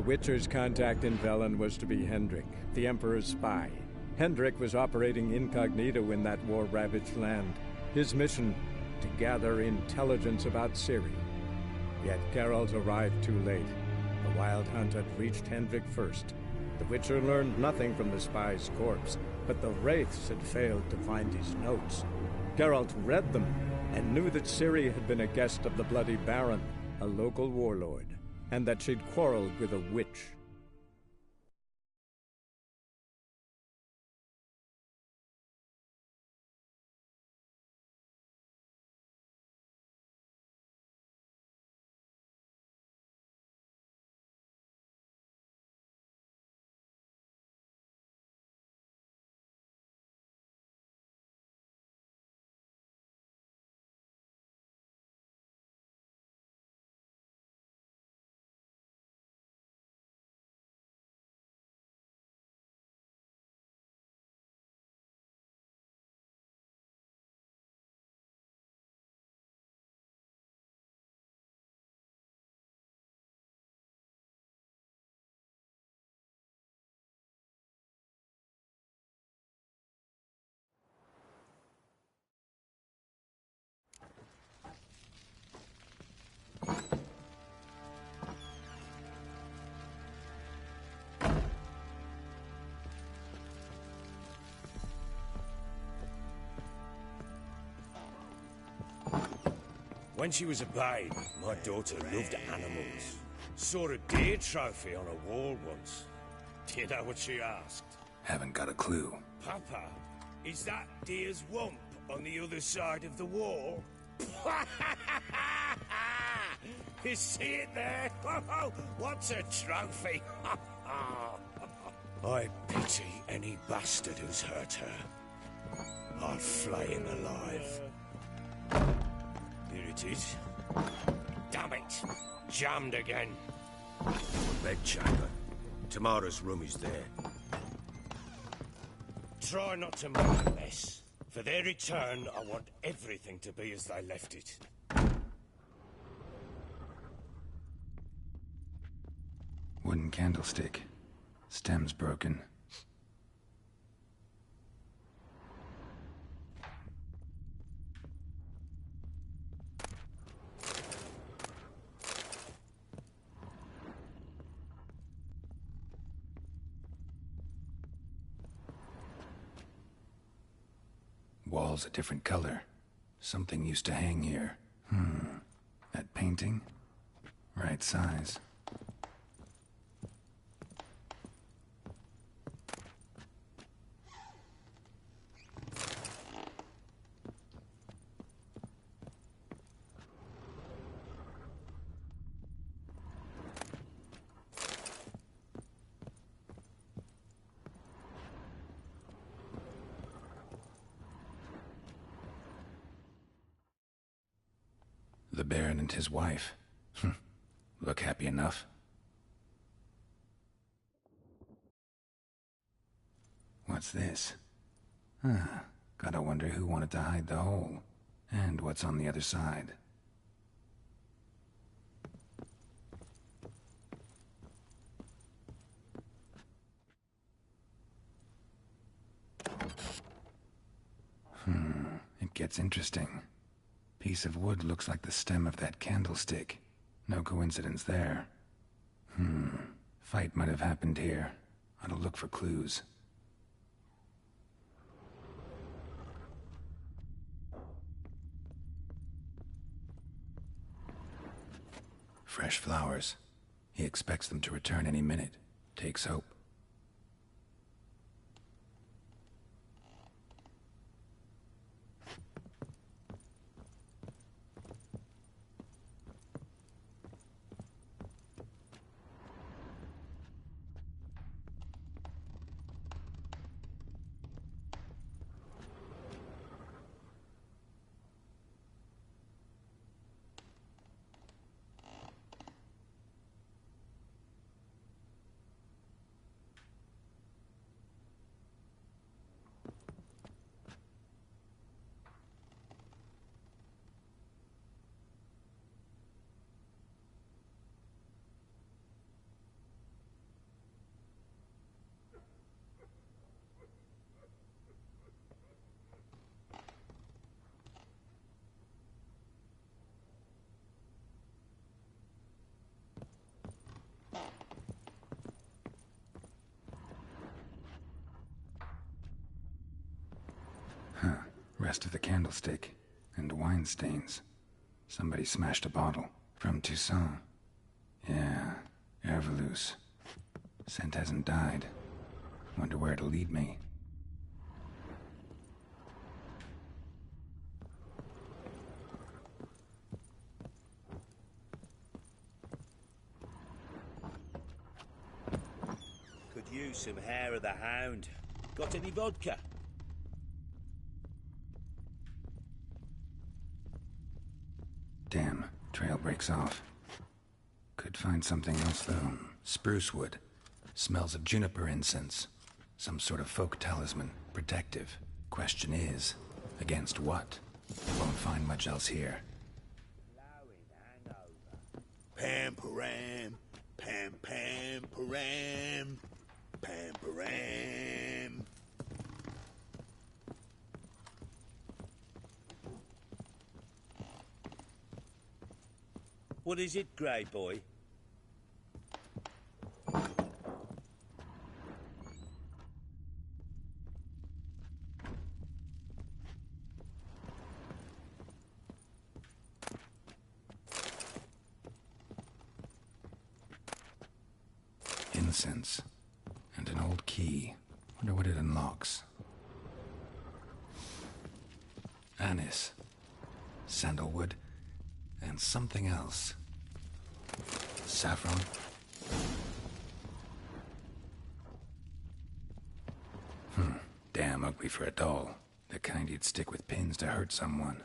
the Witcher's contact in Velen was to be Hendrik, the Emperor's spy. Hendrik was operating incognito in that war-ravaged land. His mission, to gather intelligence about Ciri. Yet Geralt arrived too late. The Wild Hunt had reached Hendrik first. The Witcher learned nothing from the spy's corpse, but the Wraiths had failed to find his notes. Geralt read them, and knew that Ciri had been a guest of the Bloody Baron, a local warlord, and that she'd quarreled with a witch. When she was a babe, my daughter loved animals. Saw a deer trophy on a wall once. Do you know what she asked? Haven't got a clue. Papa, is that deer's wump on the other side of the wall? You see it there? What's a trophy? I pity any bastard who's hurt her. I'll flay him alive. Here it is. Damn it! Jammed again. Bedchamber. Tamara's room is there. Try not to make a mess. For their return, I want everything to be as they left it. Wooden candlestick. Stem's broken. Wall's a different color. Something used to hang here. That painting? Right size. The Baron and his wife. Look happy enough. What's this? Gotta wonder who wanted to hide the hole. And what's on the other side. It gets interesting. Piece of wood looks like the stem of that candlestick. No coincidence there. Fight might have happened here. Ought to look for clues. Fresh flowers. He expects them to return any minute. Takes hope. rest of the candlestick, and wine stains. Somebody smashed a bottle. From Toussaint. Yeah, Herveloos. Scent hasn't died. Wonder where it'll lead me. Could use some hair of the hound. Got any vodka? Damn, trail breaks off. Could find something else, though. Spruce wood. Smells of juniper incense. Some sort of folk talisman. Protective. Question is, against what? Won't find much else here. Pam-param, pam-pam-param, pam-param. What is it, Grey Boy? Incense. And an old key. Wonder what it unlocks. Anise. Sandalwood. And something else. Saffron? Damn ugly for a doll. The kind you'd stick with pins to hurt someone.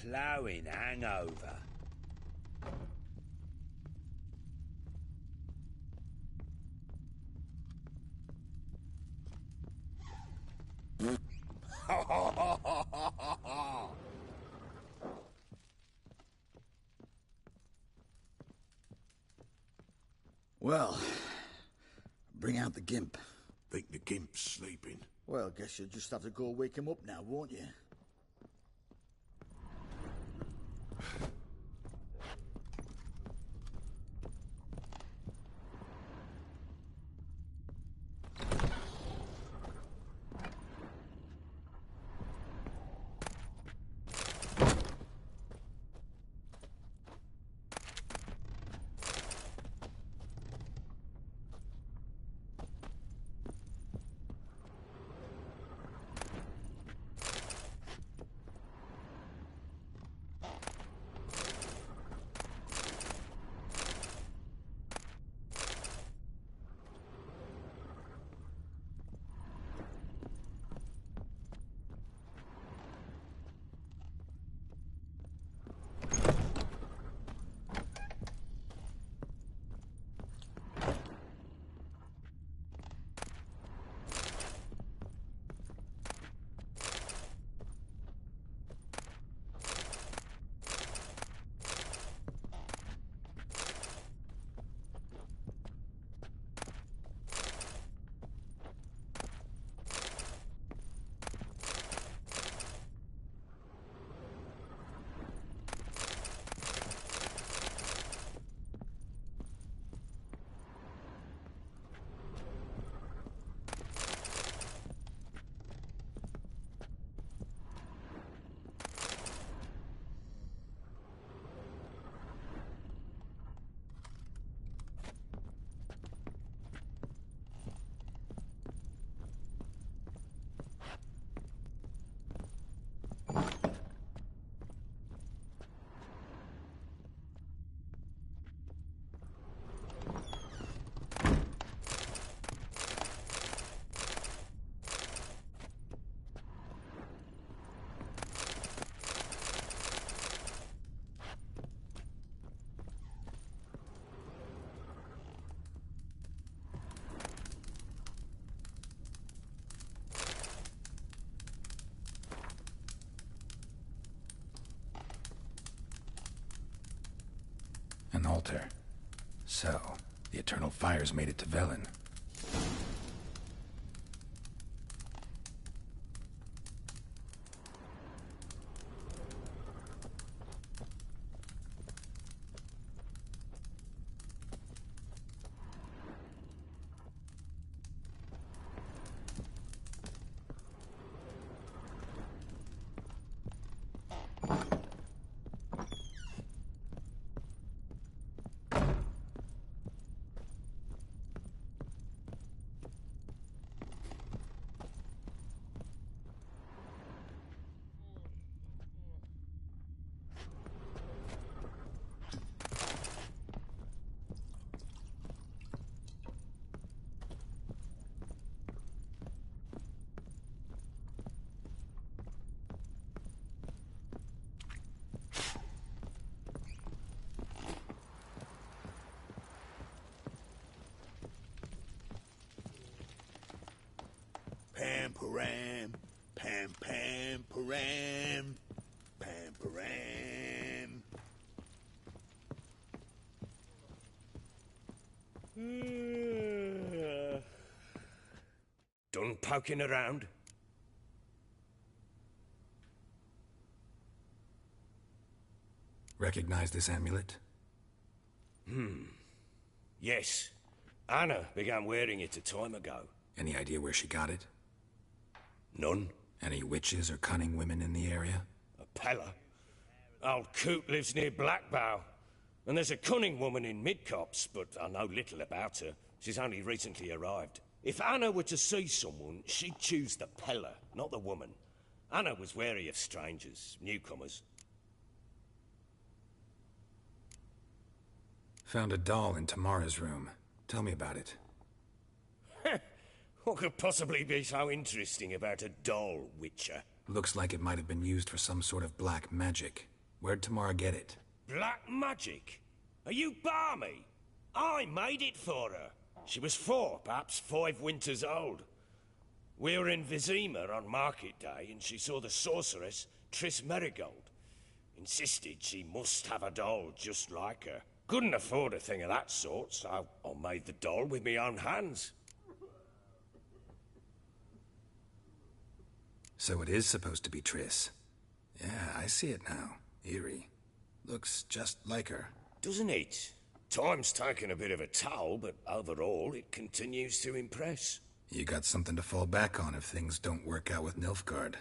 Ploughing hangover. Well, bring out the gimp. Think the gimp's sleeping. Well, guess you'll just have to go wake him up now, won't you? altar. So, the Eternal Fires made it to Velen. Pam-param, pam-pam-param, pam-param. Done poking around? Recognize this amulet? Yes. Anna began wearing it a time ago. Any idea where she got it? None. Any witches or cunning women in the area? A Pella. Old Coot lives near Blackbow. And there's a cunning woman in Midcopse, but I know little about her. She's only recently arrived. If Anna were to see someone, she'd choose the Pella, not the woman. Anna was wary of strangers, newcomers. Found a doll in Tamara's room. Tell me about it. What could possibly be so interesting about a doll, Witcher? Looks like it might have been used for some sort of black magic. Where'd Tamara get it? Black magic? Are you balmy? I made it for her. She was 4, perhaps 5 winters old. We were in Vizima on market day, and she saw the sorceress, Triss Merigold. Insisted she must have a doll just like her. Couldn't afford a thing of that sort, so I made the doll with my own hands. So it is supposed to be Triss. Yeah, I see it now. Eerie. Looks just like her. Doesn't it? Time's taken a bit of a toll, but overall it continues to impress. You got something to fall back on if things don't work out with Nilfgaard.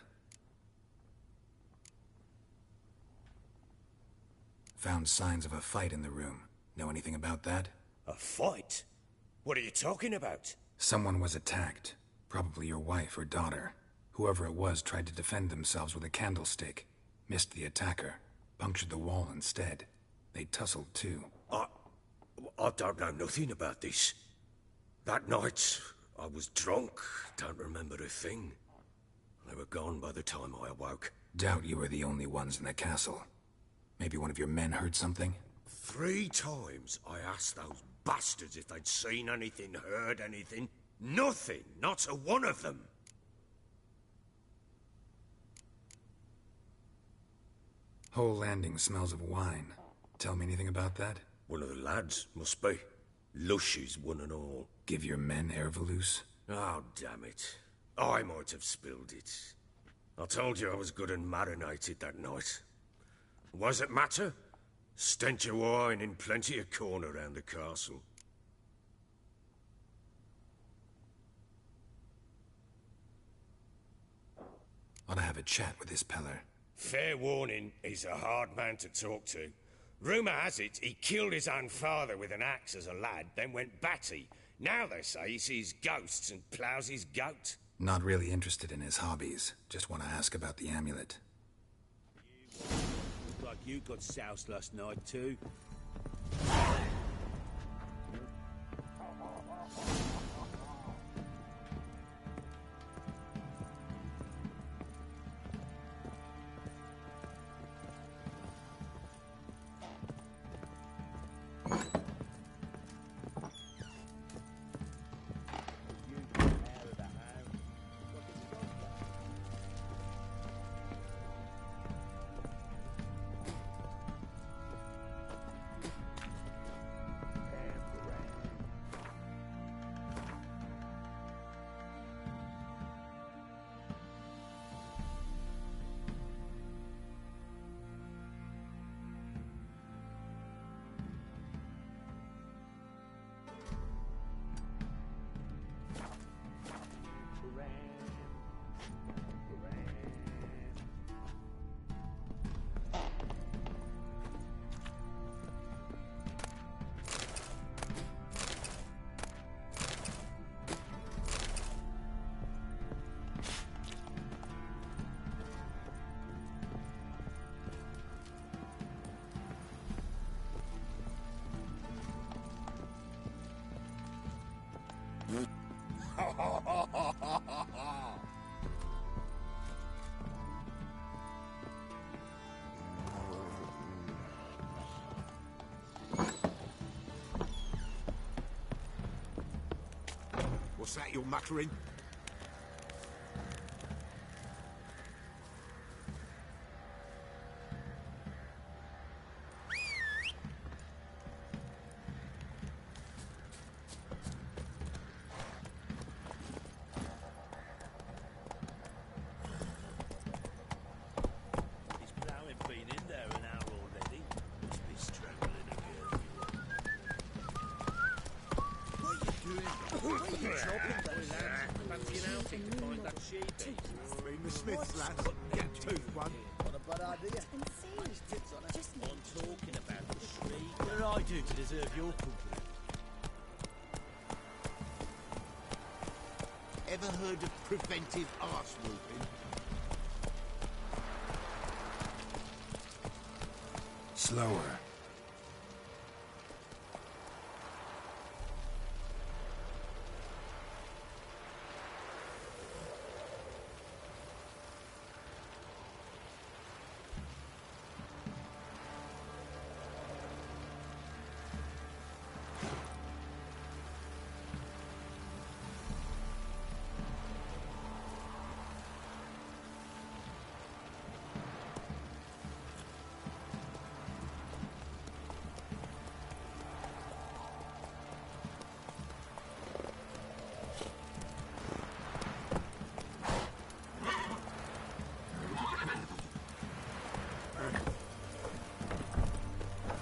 Found signs of a fight in the room. Know anything about that? A fight? What are you talking about? Someone was attacked. Probably your wife or daughter. Whoever it was tried to defend themselves with a candlestick. Missed the attacker. Punctured the wall instead. They tussled too. I don't know nothing about this. That night, I was drunk. Don't remember a thing. They were gone by the time I awoke. Doubt you were the only ones in the castle. Maybe one of your men heard something? 3 times I asked those bastards if they'd seen anything, heard anything. Nothing. Not a one of them. Whole landing smells of wine. Tell me anything about that? One of the lads, must be. Lushes, one and all. Give your men Ervalus? Oh, damn it. I might have spilled it. I told you I was good and marinated that night. What does it matter? Stench of wine in plenty of corn around the castle. Ought to have a chat with this Peller. Fair warning, he's a hard man to talk to. Rumour has it he killed his own father with an axe as a lad, then went batty. Now they say he sees ghosts and ploughs his goat. Not really interested in his hobbies. Just want to ask about the amulet. Looked like you got soused last night too. What's that you're muttering? His plough ain't been in there an hour already. Must be strangling again. What are you doing? What are you chopping those Fancy an outing to find that sheep. Bring the Smiths, lads. Get tooth one. What a bad idea. Insane. Tits on it. Just I'm talking about the shriek. What did I do to deserve your company? Ever heard of preventive arse whooping? Slower.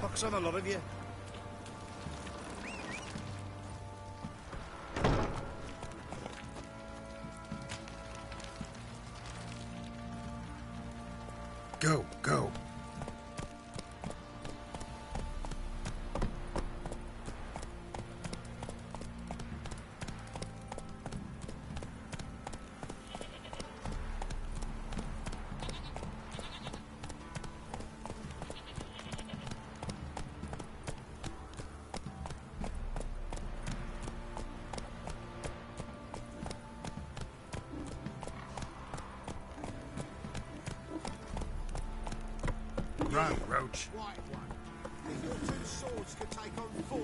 Pox on a lot of you. Go, go. Run, Roach. White one. If your two swords could take on 40.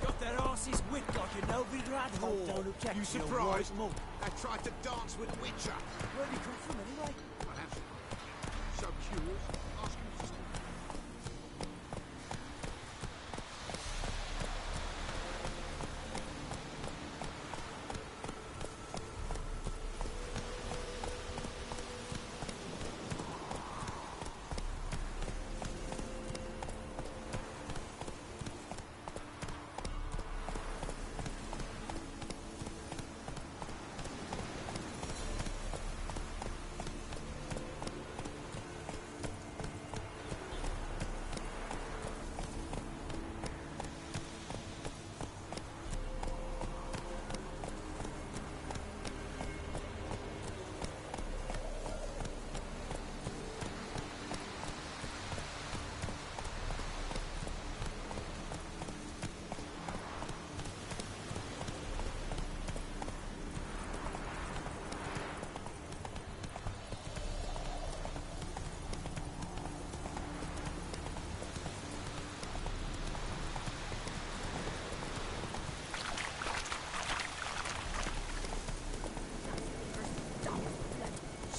Got their asses whipped like a Novigrad whore. Don't object. You surprised? They tried to dance with Witcher. Where'd he come from anyway? Perhaps so curious. Ask him to stop.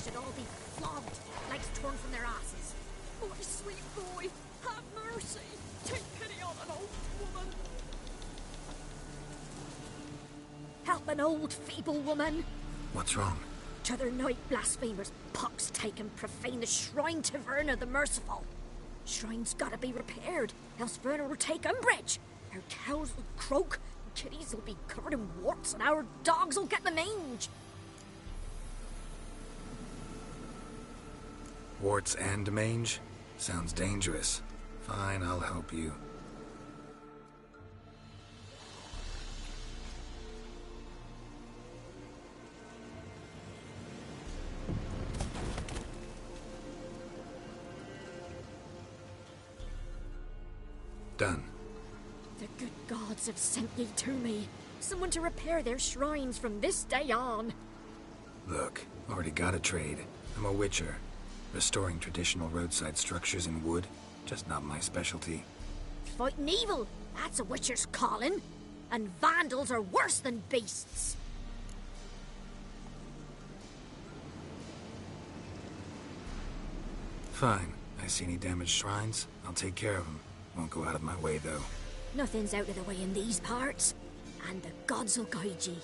Should all be flogged, legs torn from their asses. Oh, sweet boy, have mercy. Take pity on an old woman. Help an old feeble woman. What's wrong? T'other night blasphemers pox take and profane the shrine to Verna the Merciful. Shrine's gotta be repaired, else Verna will take umbrage. Our cows will croak, kitties will be covered in warts, and our dogs will get the mange. Warts and mange? Sounds dangerous. Fine, I'll help you. Done. The good gods have sent ye to me. Someone to repair their shrines from this day on. Look, Already got a trade. I'm a witcher. Restoring traditional roadside structures in wood, just not my specialty. Fighting evil, that's a witcher's calling. And vandals are worse than beasts. Fine. I see any damaged shrines, I'll take care of them. Won't go out of my way, though. Nothing's out of the way in these parts. And the gods will guide ye.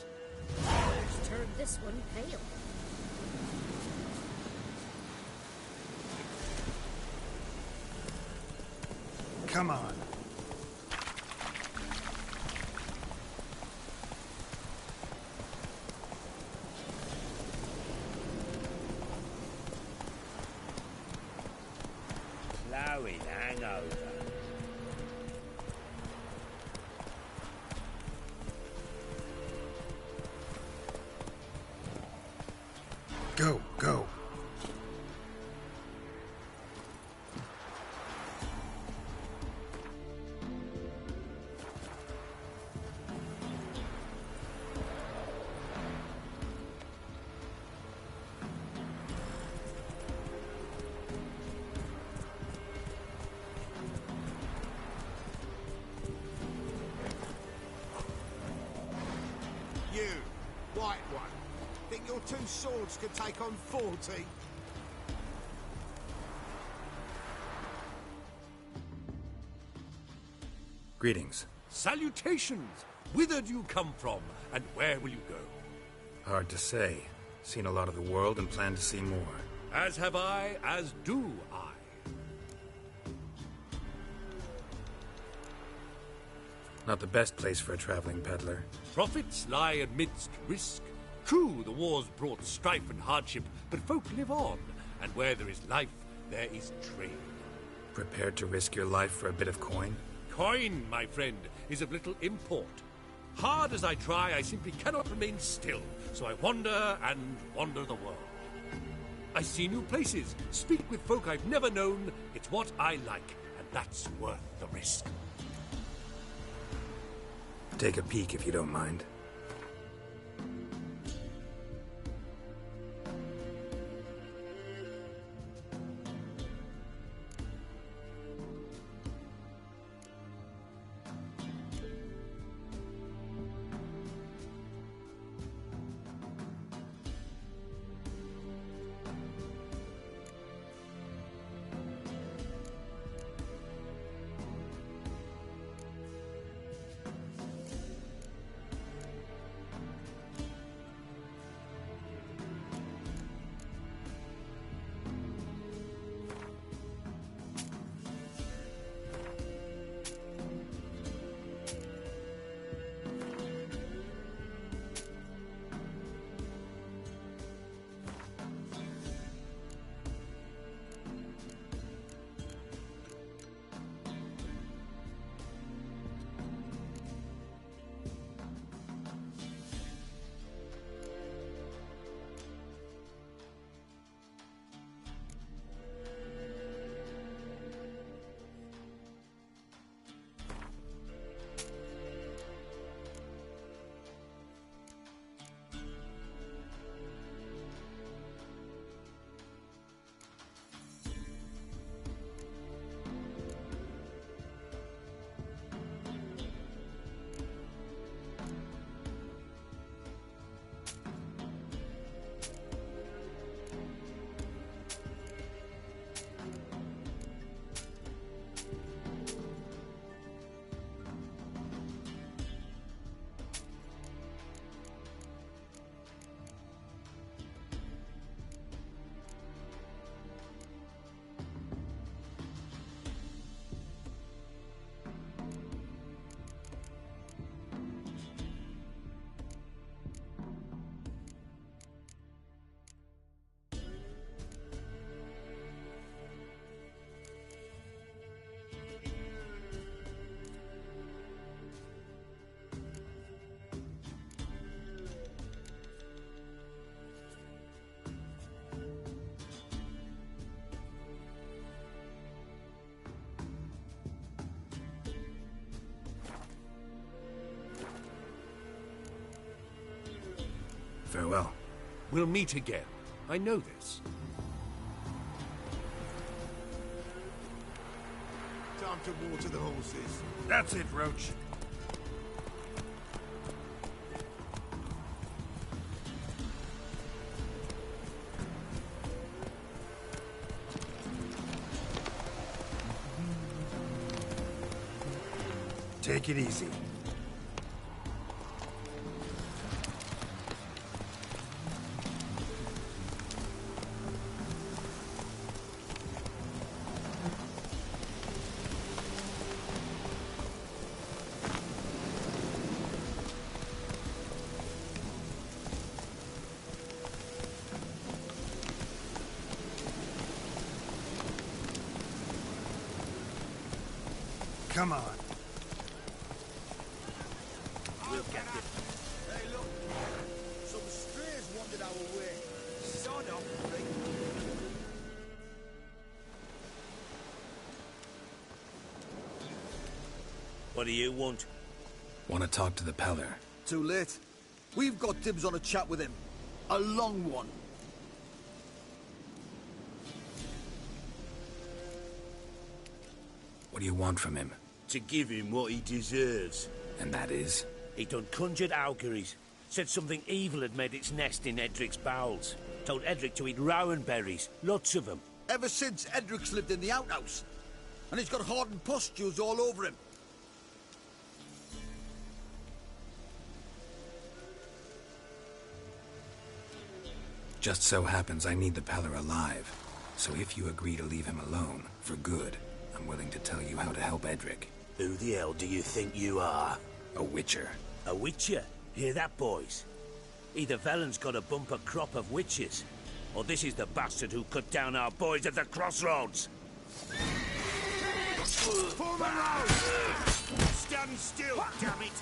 Let's turn this one pale. Come on. Flowing hangover. Go, go. You, white one, think your two swords could take on 40? Greetings. Salutations! Whither do you come from, and where will you go? Hard to say. Seen a lot of the world and plan to see more. As have I, as do I. Not the best place for a traveling peddler. Profits lie amidst risk. True, the war's brought strife and hardship, but folk live on, and where there is life, there is trade. Prepared to risk your life for a bit of coin? Coin, my friend, is of little import. Hard as I try, I simply cannot remain still, so I wander and wander the world. I see new places, speak with folk I've never known. It's what I like, and that's worth the risk. Take a peek if you don't mind. Farewell. We'll meet again. I know this. Time to water the horses. That's it, Roach. Take it easy. Come on. We'll get it. Hey, look. Some strays wandered our way. Sod off, Rick. What do you want? Want to talk to the Peller? Too late. We've got dibs on a chat with him. A long one. What do you want from him? To give him what he deserves. And that is? He done conjured auguries. Said something evil had made its nest in Edric's bowels. Told Edric to eat rowan berries. Lots of them. Ever since Edric's lived in the outhouse. And he's got hardened pustules all over him. Just so happens I need the Peller alive. So if you agree to leave him alone, for good, I'm willing to tell you how to help Edric. Who the hell do you think you are? A witcher. A witcher? Hear that, boys? Either Velen's got a bumper crop of witches, or this is the bastard who cut down our boys at the crossroads. Form around! Stand still, damn it!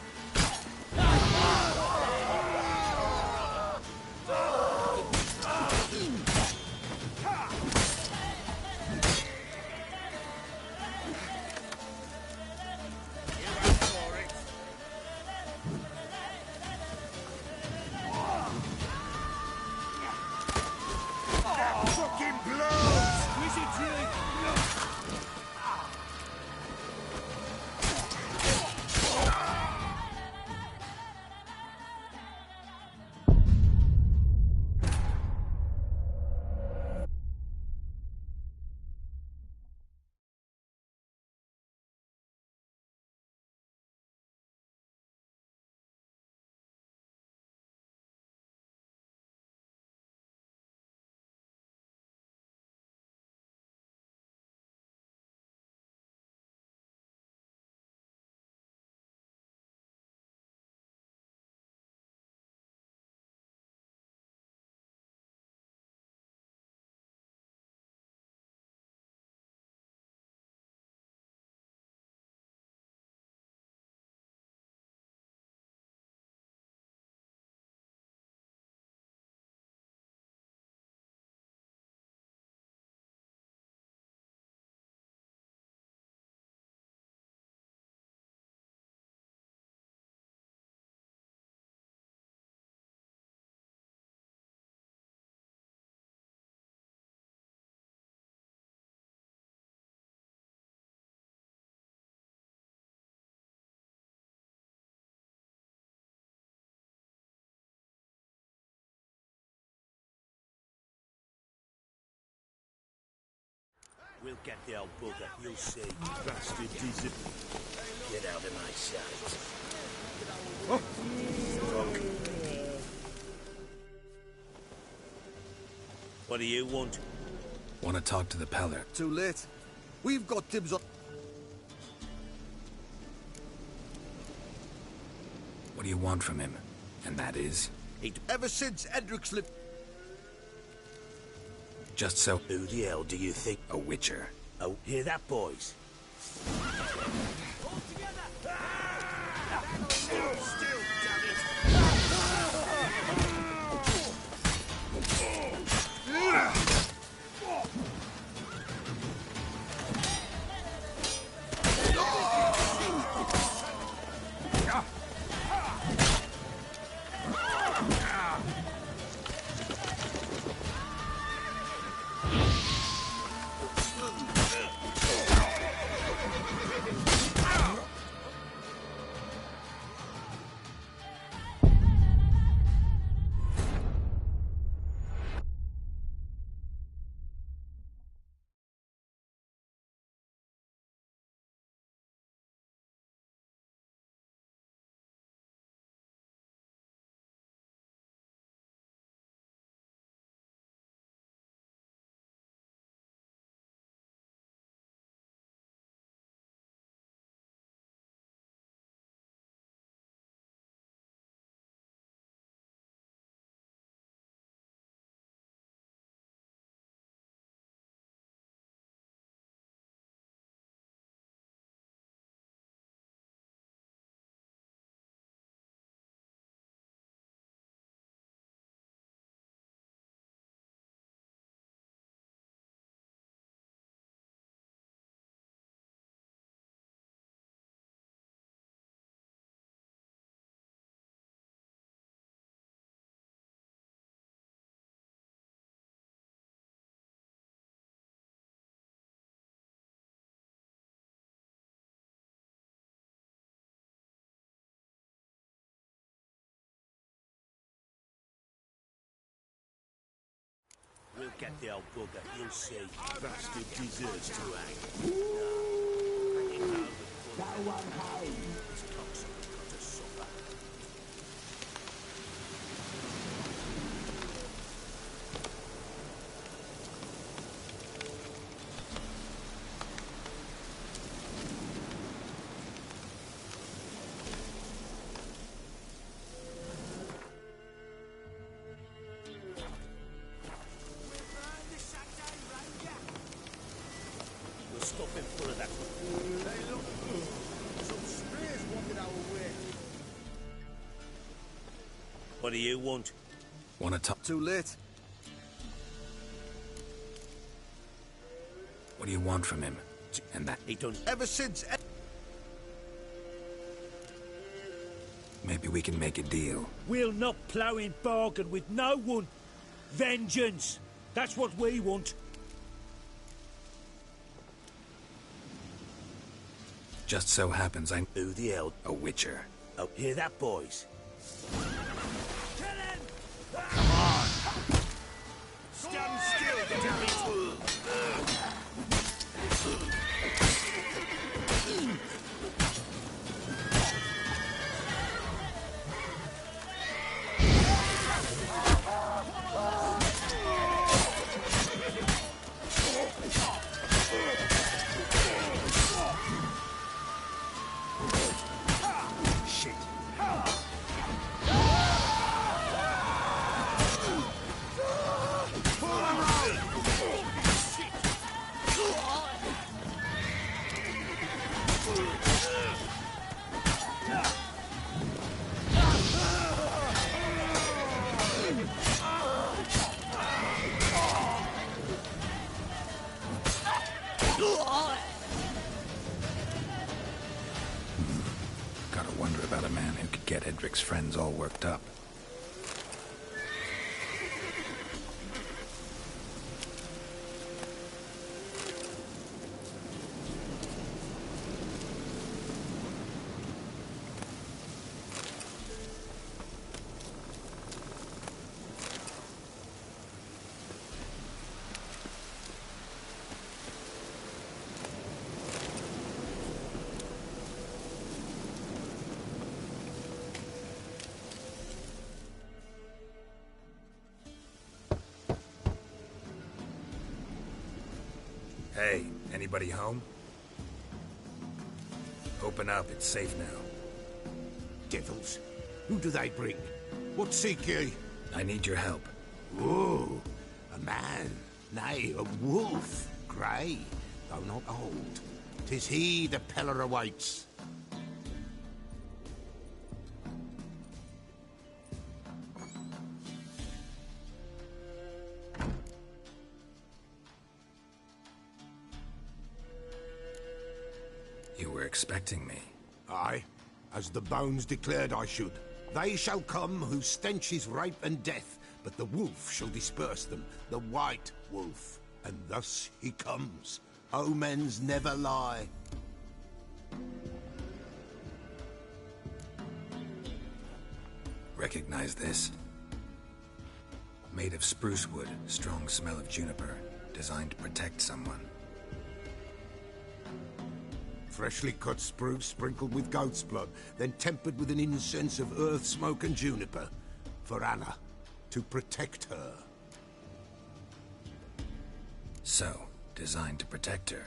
We'll get the old bugger, you'll see. Bastard disappear. Get out of my sight. What do you want? Want to talk to the Peller? Too late. We've got dibs on... What do you want from him? And that is? Ever since Edric's lived... Just so... Who the hell do you think? A witcher. Oh, hear that, boys? Still, damn it! get the old bugger, you'll see. Bastard deserves to hang. This cocksucker got to suffer. We'll stop him full of that. Hey, look. Some strays wanted our way. What do you want? Wanna talk? Too late. What do you want from him? And that... He done. Ever since... Maybe we can make a deal. We'll not plough in bargain with no one. Vengeance. That's what we want. Just so happens I'm Who the hell? a witcher. Oh, hear that, boys? Stand still, damn it! Gotta wonder about a man who could get Edric's friends all worked up. Hey, anybody home? Open up, it's safe now. Devils. Who do they bring? What seek ye? I need your help. Oh, a man. Nay, a wolf. Grey, though not old. 'Tis he the Peller awaits. You were expecting me. Aye, as the bones declared I should. They shall come whose stench is rape and death, but the wolf shall disperse them, the white wolf. And thus he comes. Omens never lie. Recognize this? Made of spruce wood, strong smell of juniper, designed to protect someone. Freshly cut spruce sprinkled with goat's blood, then tempered with an incense of earth, smoke and juniper. For Anna, to protect her. So, designed to protect her.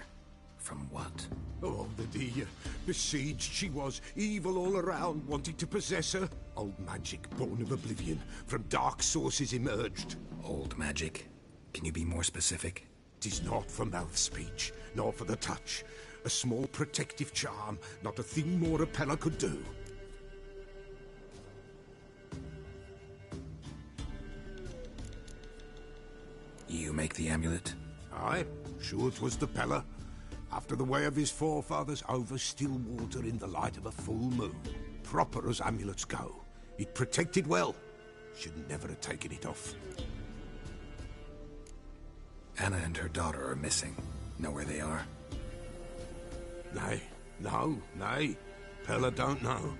From what? Oh, the dear. Besieged she was, evil all around, wanting to possess her. Old magic, born of oblivion, from dark sources emerged. Old magic? Can you be more specific? 'Tis not for mouth speech, nor for the touch. A small protective charm, not a thing more a Peller could do. You make the amulet? Aye, sure 'twas the Peller. After the way of his forefathers, over still water in the light of a full moon. Proper as amulets go. It protected well. Should never have taken it off. Anna and her daughter are missing. Know where they are? Nay, nay. Peller don't know.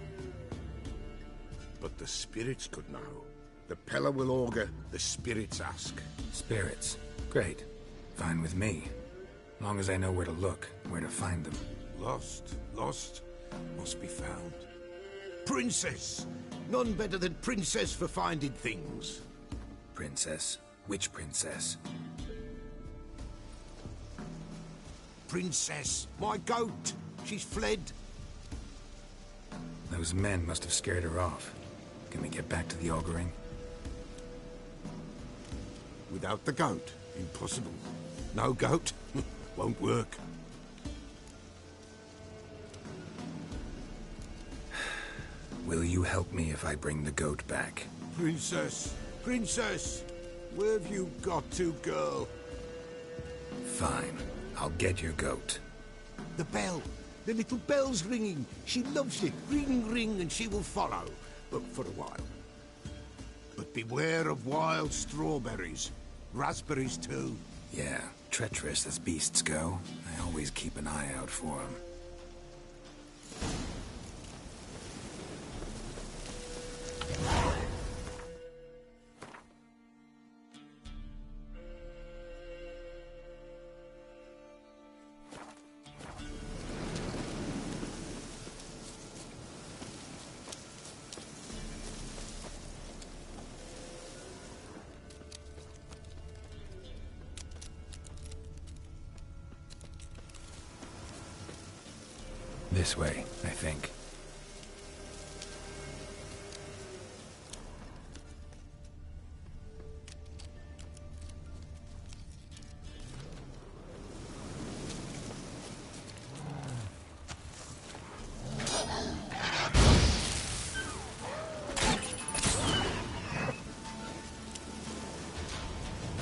But the spirits could know. The Pella will augur, the spirits ask. Spirits. Great. Fine with me. Long as I know where to look, where to find them. Lost, must be found. Princess! None better than Princess for finding things. Princess? Which princess? Princess, my goat! She's fled. Those men must have scared her off. Can we get back to the auguring? Without the goat, impossible. No goat, won't work. Will you help me if I bring the goat back? Princess, princess! Where have you got to, girl? Fine. I'll get your goat. The bell! The little bell's ringing. She loves it. Ring, ring, and she will follow. But for a while. But beware of wild strawberries. Raspberries, too. Yeah, treacherous as beasts go. I always keep an eye out for them. This way, I think.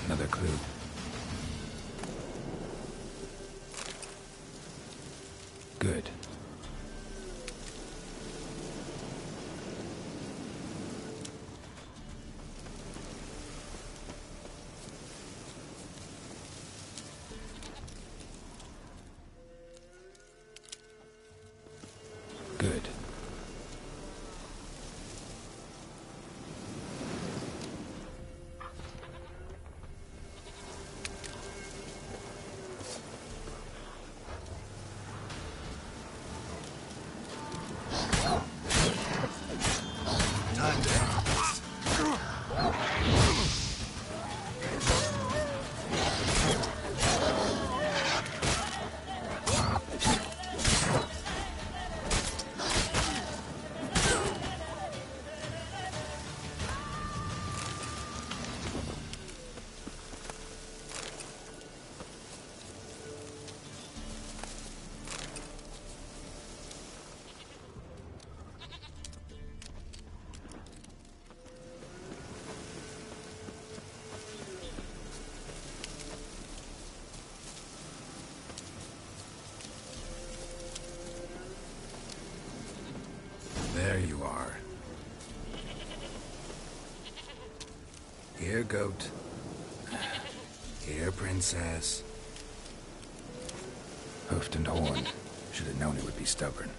Another clue. Good. Good. There you are. Here, goat. Here, princess. Hoofed and horned. Should have known it would be stubborn.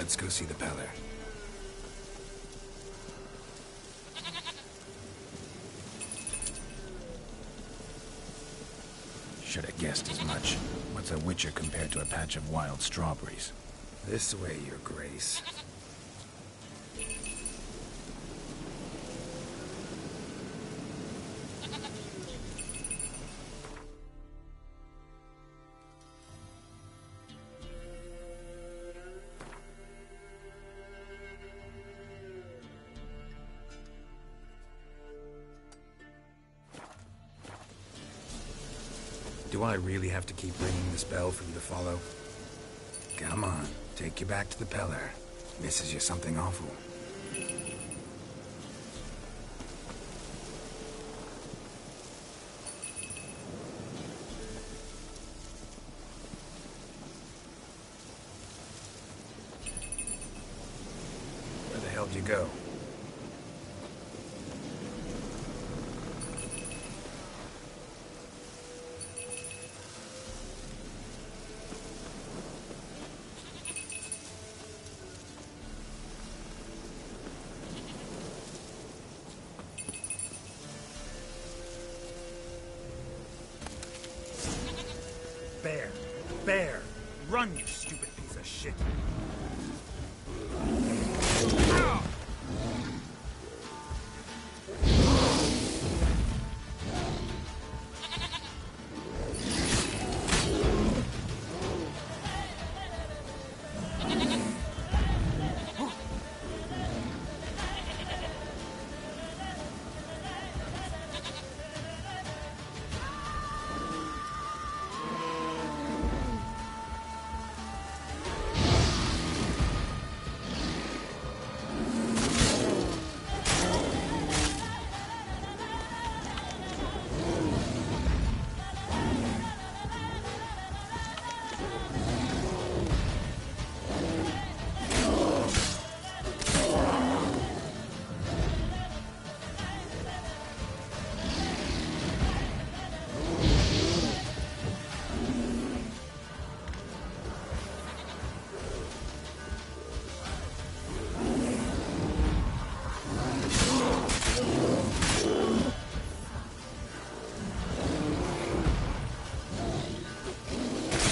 Let's go see the Peller. Should have guessed as much. What's a witcher compared to a patch of wild strawberries? This way, Your Grace. Do I really have to keep ringing this bell for you to follow? Come on, take you back to the Peller. Misses you something awful. Where the hell did you go? Bear! Run, you stupid piece of shit!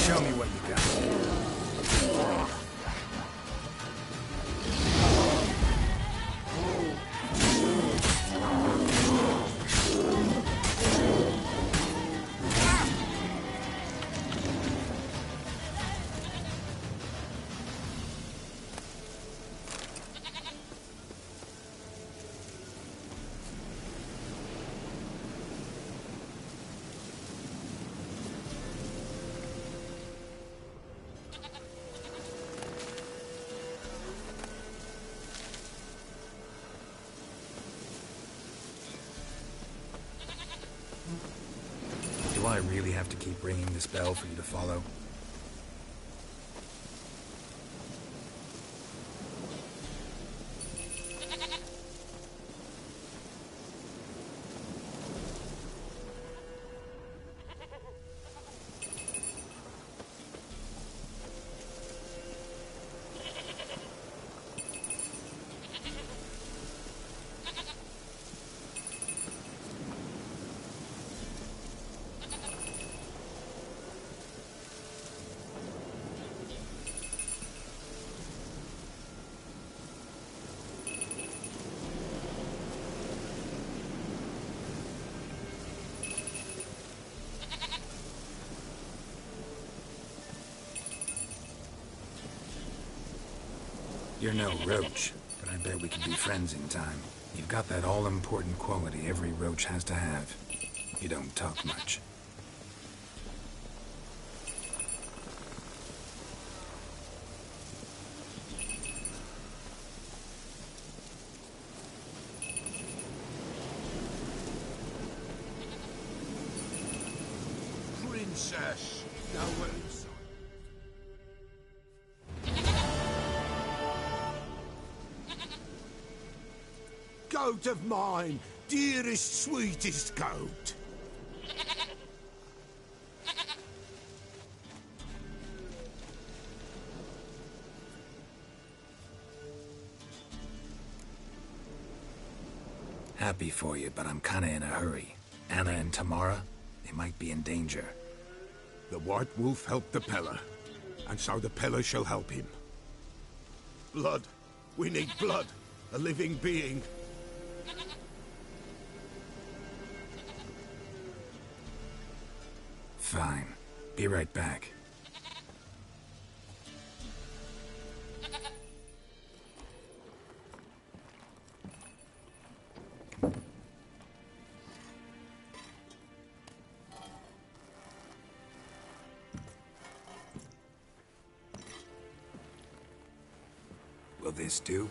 Show me what you got. Do I really have to keep ringing this bell for you to follow? You're no roach, but I bet we can be friends in time. You've got that all-important quality every roach has to have. You don't talk much. Princess, nowhere in sight. Goat of mine, dearest, sweetest goat. Happy for you, but I'm kinda in a hurry. Anna and Tamara, they might be in danger. The White Wolf helped the Peller, and so the Peller shall help him. Blood. We need blood. A living being. Fine. Be right back. Will this do?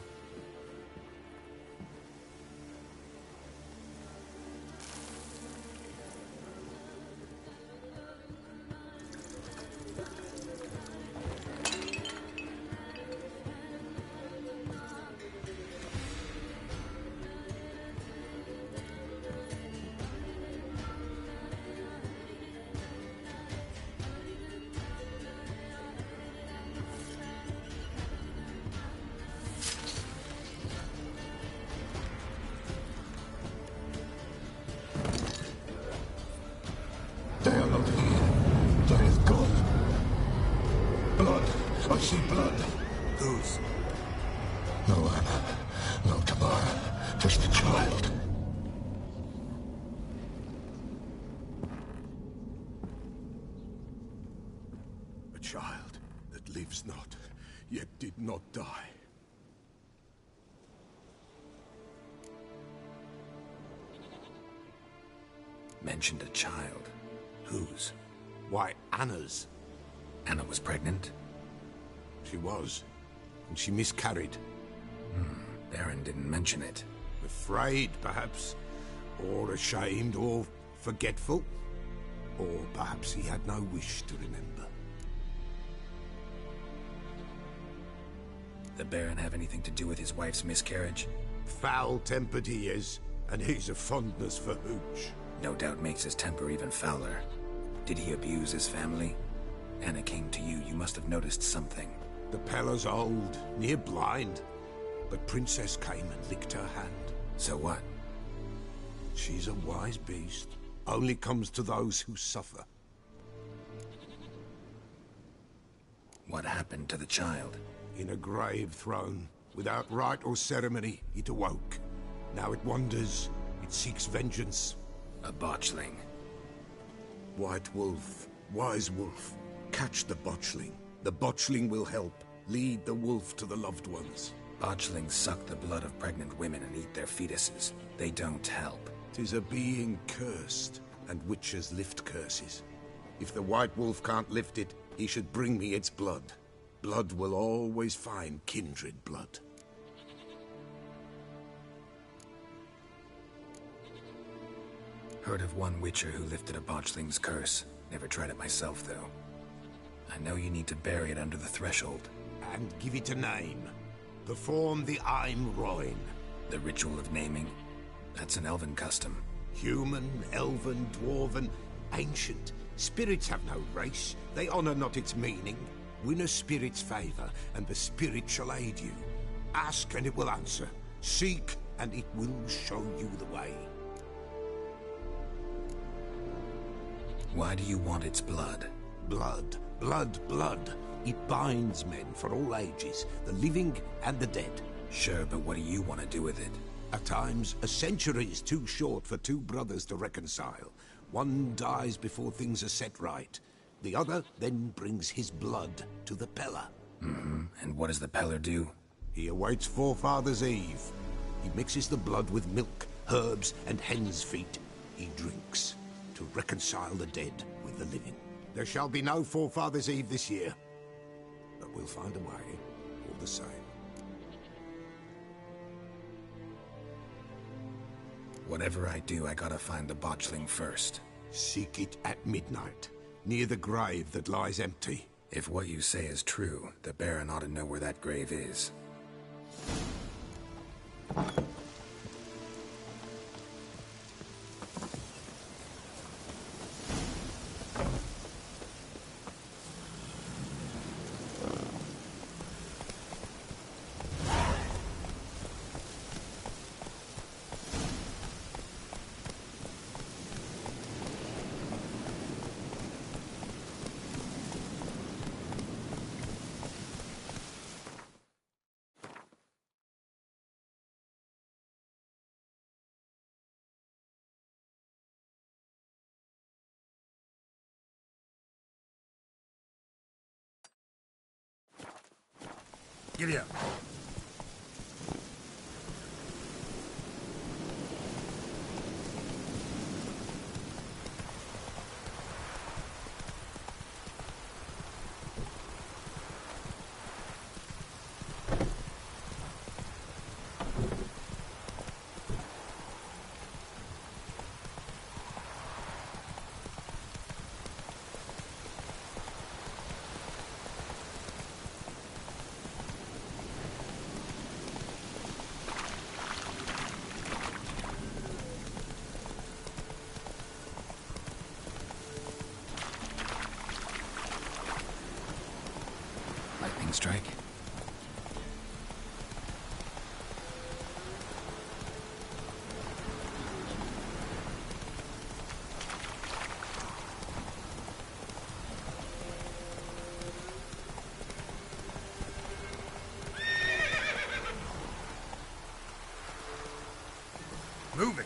They are not here. There is gone. Blood. I see blood. Whose? No Anna. No Tamara. Just a child. A child that lives not, yet did not die. Mentioned a child. Whose? Why, Anna's. Anna was pregnant? She was. And she miscarried. Baron didn't mention it. Afraid, perhaps. Or ashamed, or forgetful. Or perhaps he had no wish to remember. The Baron have anything to do with his wife's miscarriage? Foul-tempered he is, and he's a fondness for hooch. No doubt makes his temper even fouler. Did he abuse his family? Anna came to you. You must have noticed something. The Peller's old, near blind. But Princess came and licked her hand. So what? She's a wise beast. Only comes to those who suffer. What happened to the child? In a grave thrown. Without rite or ceremony, it awoke. Now it wanders. It seeks vengeance. A botchling. White Wolf, Wise Wolf, catch the botchling. The botchling will help. Lead the wolf to the loved ones. Botchlings suck the blood of pregnant women and eat their fetuses. They don't help. 'Tis a being cursed, and witches lift curses. If the White Wolf can't lift it, he should bring me its blood. Blood will always find kindred blood. Heard of one witcher who lifted a botchling's curse. Never tried it myself, though. I know you need to bury it under the threshold. And give it a name. Perform the Aim Roin. The ritual of naming? That's an elven custom. Human, elven, dwarven, ancient. Spirits have no race. They honor not its meaning. Win a spirit's favor, and the spirit shall aid you. Ask, and it will answer. Seek, and it will show you the way. Why do you want its blood? Blood, blood, blood. It binds men for all ages, the living and the dead. Sure, but what do you want to do with it? At times, a century is too short for two brothers to reconcile. One dies before things are set right. The other then brings his blood to the Peller. And what does the Peller do? He awaits Forefathers' Eve. He mixes the blood with milk, herbs, and hen's feet. He drinks to reconcile the dead with the living. There shall be no Forefathers' Eve this year. But we'll find a way, all the same. Whatever I do, I gotta find the botchling first. Seek it at midnight, near the grave that lies empty. If what you say is true, the Baron ought to know where that grave is. Giddy up. Lightning strike. Move it.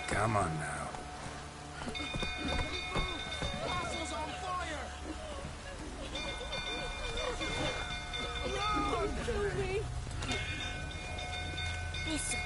Come on now. Castle's on fire! Listen.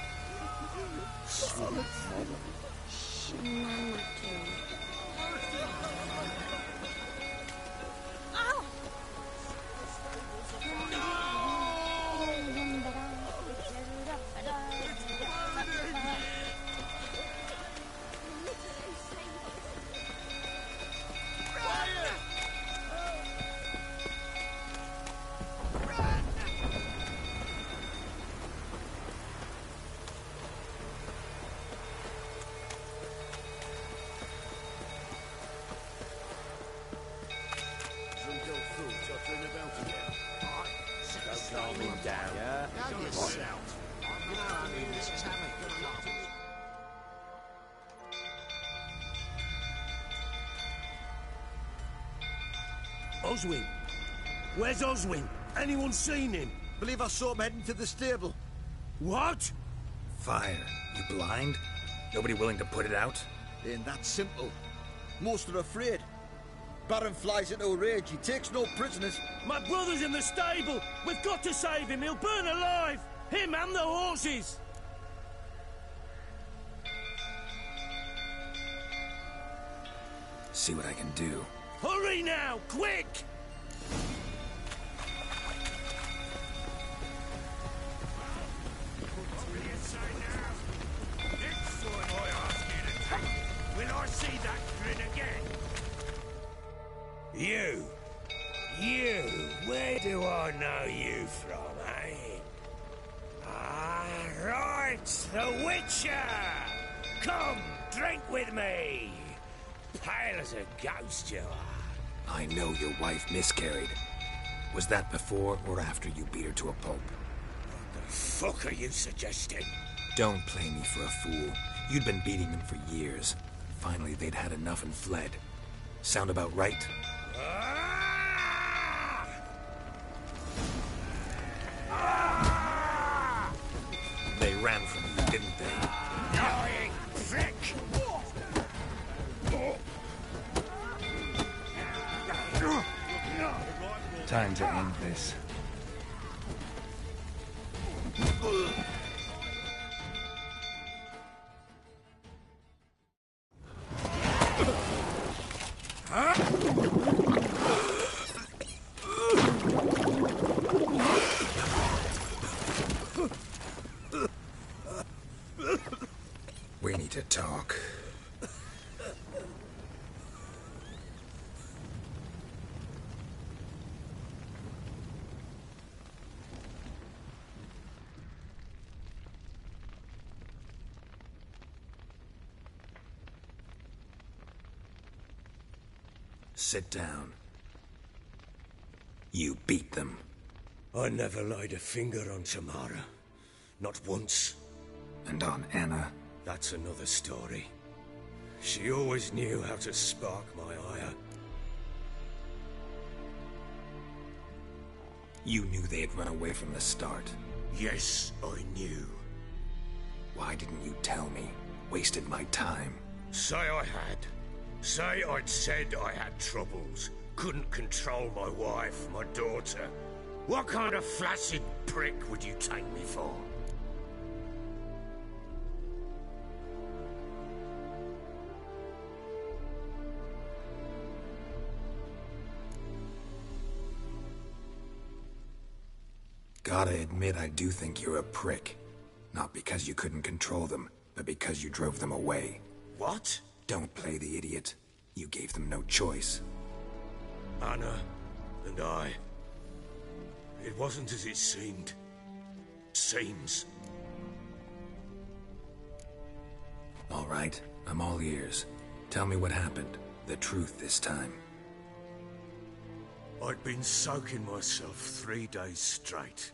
Oswin? Where's Oswin? Anyone seen him? Believe I saw him heading to the stable. What? Fire. You blind? Nobody willing to put it out? Ain't that simple. Most are afraid. Baron flies into a rage. He takes no prisoners. My brother's in the stable. We've got to save him. He'll burn alive. Him and the horses. See what I can do. Hurry now, quick! Will I see that grin again? You, where do I know you from, eh? Ah, right, the Witcher! Come, drink with me! Pale as a ghost you are. I know your wife miscarried. Was that before or after you beat her to a pulp? What the fuck are you suggesting? Don't play me for a fool. You'd been beating them for years. Finally, they'd had enough and fled. Sound about right? They ran from you, didn't they? Dying prick! Time to end this. We need to talk. Sit down. You beat them. I never laid a finger on Tamara. Not once. And on Anna? That's another story. She always knew how to spark my ire. You knew they had run away from the start. Yes, I knew. Why didn't you tell me? Wasted my time. Say I had. Say I'd said I had troubles. Couldn't control my wife, my daughter. What kind of flaccid prick would you take me for? Gotta admit, I do think you're a prick. Not because you couldn't control them, but because you drove them away. What? Don't play the idiot. You gave them no choice. Anna and I... It wasn't as it seemed. Seems. All right, I'm all ears. Tell me what happened. The truth this time. I'd been soaking myself 3 days straight.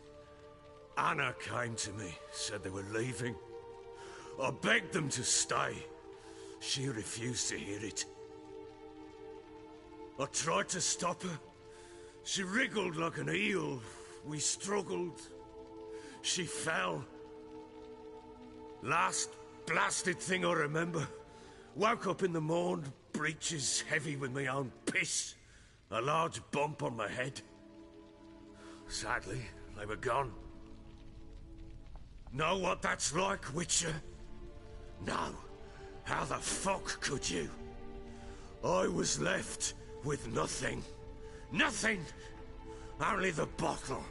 Anna came to me, said they were leaving. I begged them to stay. She refused to hear it. I tried to stop her. She wriggled like an eel. We struggled. She fell. Last blasted thing I remember. Woke up in the morn, breeches heavy with my own piss. A large bump on my head. Sadly, they were gone. Know what that's like, Witcher? No. How the fuck could you? I was left with nothing. Nothing! Only the bottle.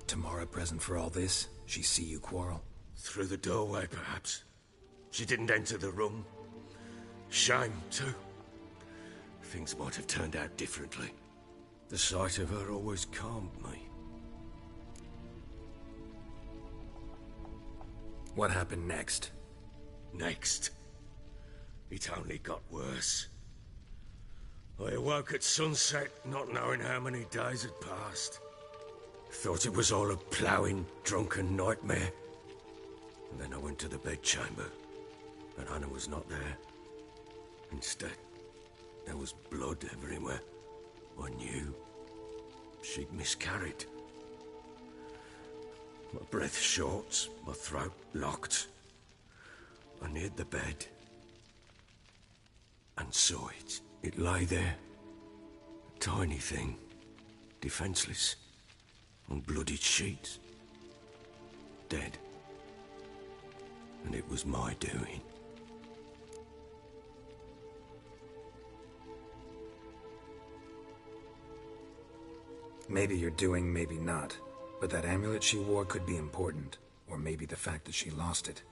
Tamara present for all this? She see you quarrel? Through the doorway, perhaps. She didn't enter the room. Shame, too. Things might have turned out differently. The sight of her always calmed me. What happened next? Next? It only got worse. I awoke at sunset, not knowing how many days had passed. Thought it was all a ploughing, drunken nightmare. And then I went to the bedchamber, and Anna was not there. Instead, there was blood everywhere. I knew she'd miscarried. My breath short, my throat locked. I neared the bed and saw it. It lay there, a tiny thing, defenseless, on bloodied sheets, dead. And it was my doing. Maybe you're doing, maybe not. But that amulet she wore could be important. Or maybe the fact that she lost it.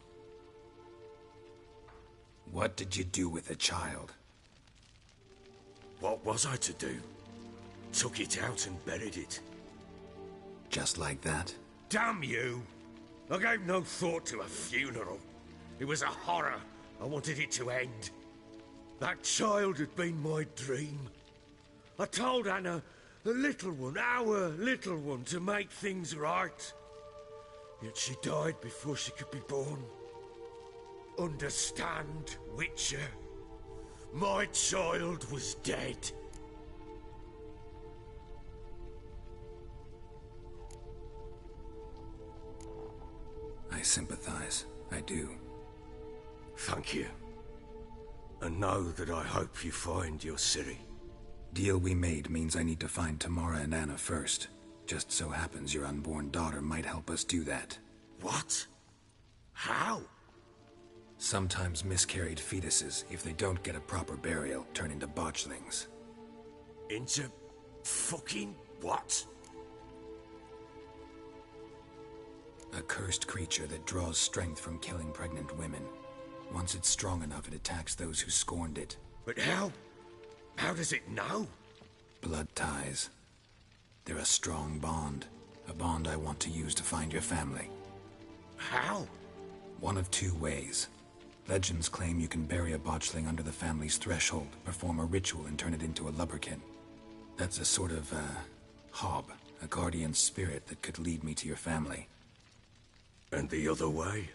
What did you do with the child? What was I to do? Took it out and buried it. Just like that? Damn you! I gave no thought to a funeral. It was a horror. I wanted it to end. That child had been my dream. I told Anna, the little one, our little one, to make things right. Yet she died before she could be born. Understand, Witcher? My child was dead. I sympathize. I do. Thank you. And know that I hope you find your Ciri. Deal we made means I need to find Tamara and Anna first. Just so happens your unborn daughter might help us do that. What? How? Sometimes miscarried fetuses, if they don't get a proper burial, turn into botchlings. Into fucking what? A cursed creature that draws strength from killing pregnant women. Once it's strong enough, it attacks those who scorned it. But how? How does it know? Blood ties. They're a strong bond. A bond I want to use to find your family. How? One of two ways. Legends claim you can bury a botchling under the family's threshold, perform a ritual, and turn it into a lubberkin. That's a sort of, hob, a guardian spirit that could lead me to your family. And the other way?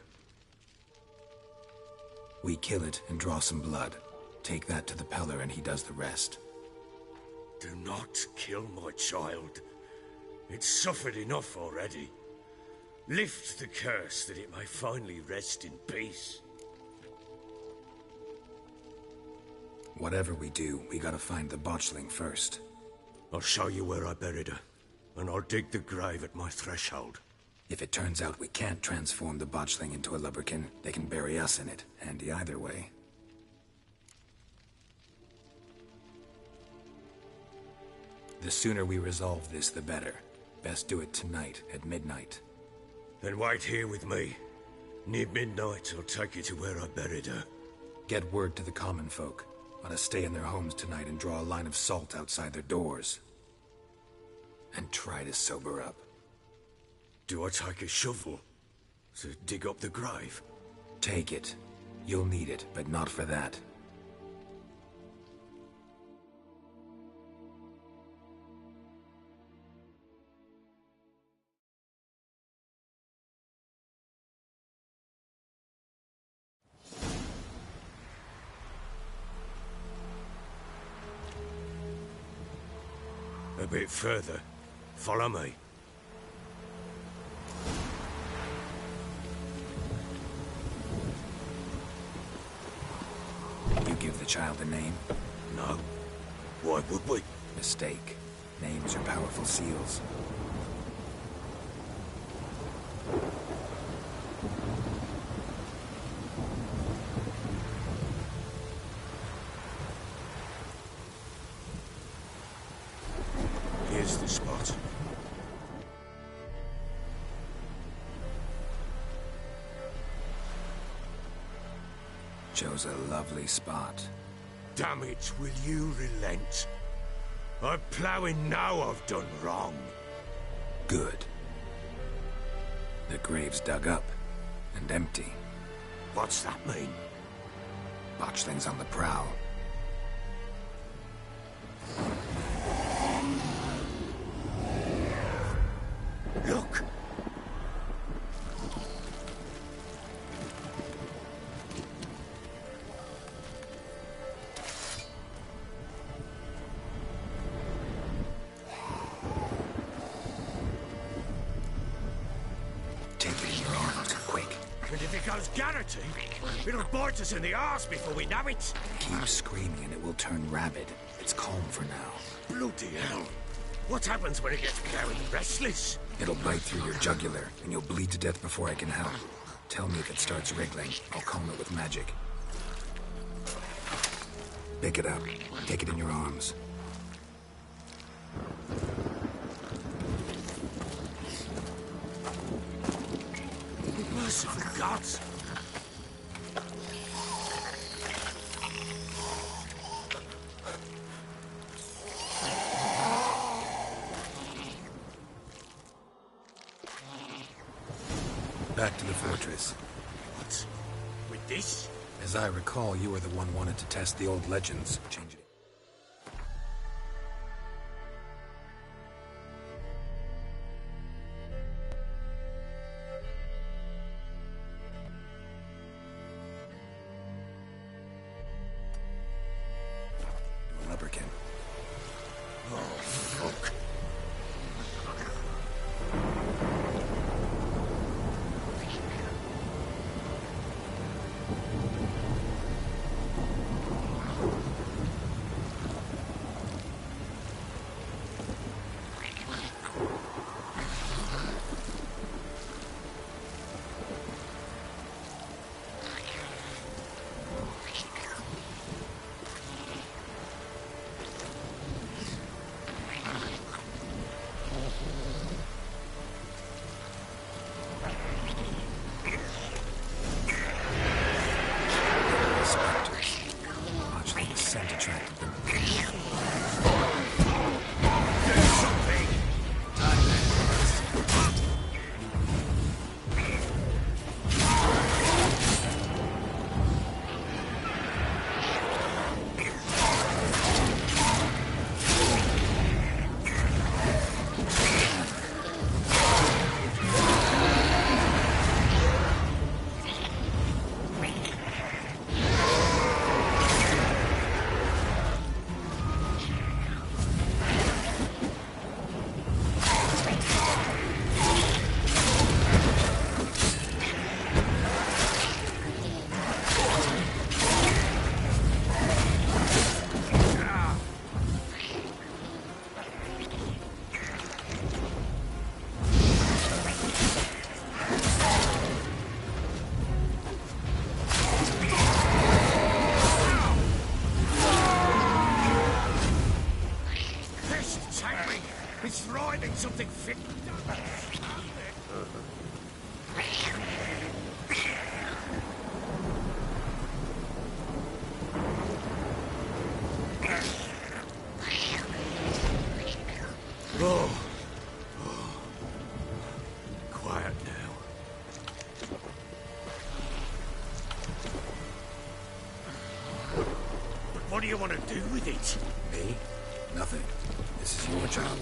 We kill it and draw some blood. Take that to the Peller and he does the rest. Do not kill my child. It's suffered enough already. Lift the curse that it may finally rest in peace. Whatever we do, we gotta find the botchling first. I'll show you where I buried her, and I'll dig the grave at my threshold. If it turns out we can't transform the botchling into a lubberkin, they can bury us in it. Handy either way. The sooner we resolve this, the better. Best do it tonight, at midnight. Then wait here with me. Near midnight, I'll take you to where I buried her. Get word to the common folk. Ought to stay in their homes tonight and draw a line of salt outside their doors. And try to sober up. Do I take a shovel to dig up the grave? Take it. You'll need it, but not for that. A bit further. Follow me. You give the child a name? No. Why would we? Mistake. Names are powerful seals. Here's the spot. Chose a lovely spot. Damn it, will you relent? I'm ploughing now I've done wrong. Good. The grave's dug up and empty. What's that mean? Botchling's on the prowl. Look! Take it in your arms, quick. And if it goes garroty, it'll bite us in the arse before we know it. Keep screaming and it will turn rabid. It's calm for now. Bloody hell. What happens when it gets very restless? It'll bite through your jugular, and you'll bleed to death before I can help. Tell me if it starts wriggling. I'll calm it with magic. Pick it up. Take it in your arms. Merciful gods! Back to the fortress. What? With this? As I recall, you were the one wanted to test the old legends. Change it. Lubberkin. Oh, fuck. something fit. Oh. Quiet now. But what do you want to do with it? Me? Nothing. This is your job.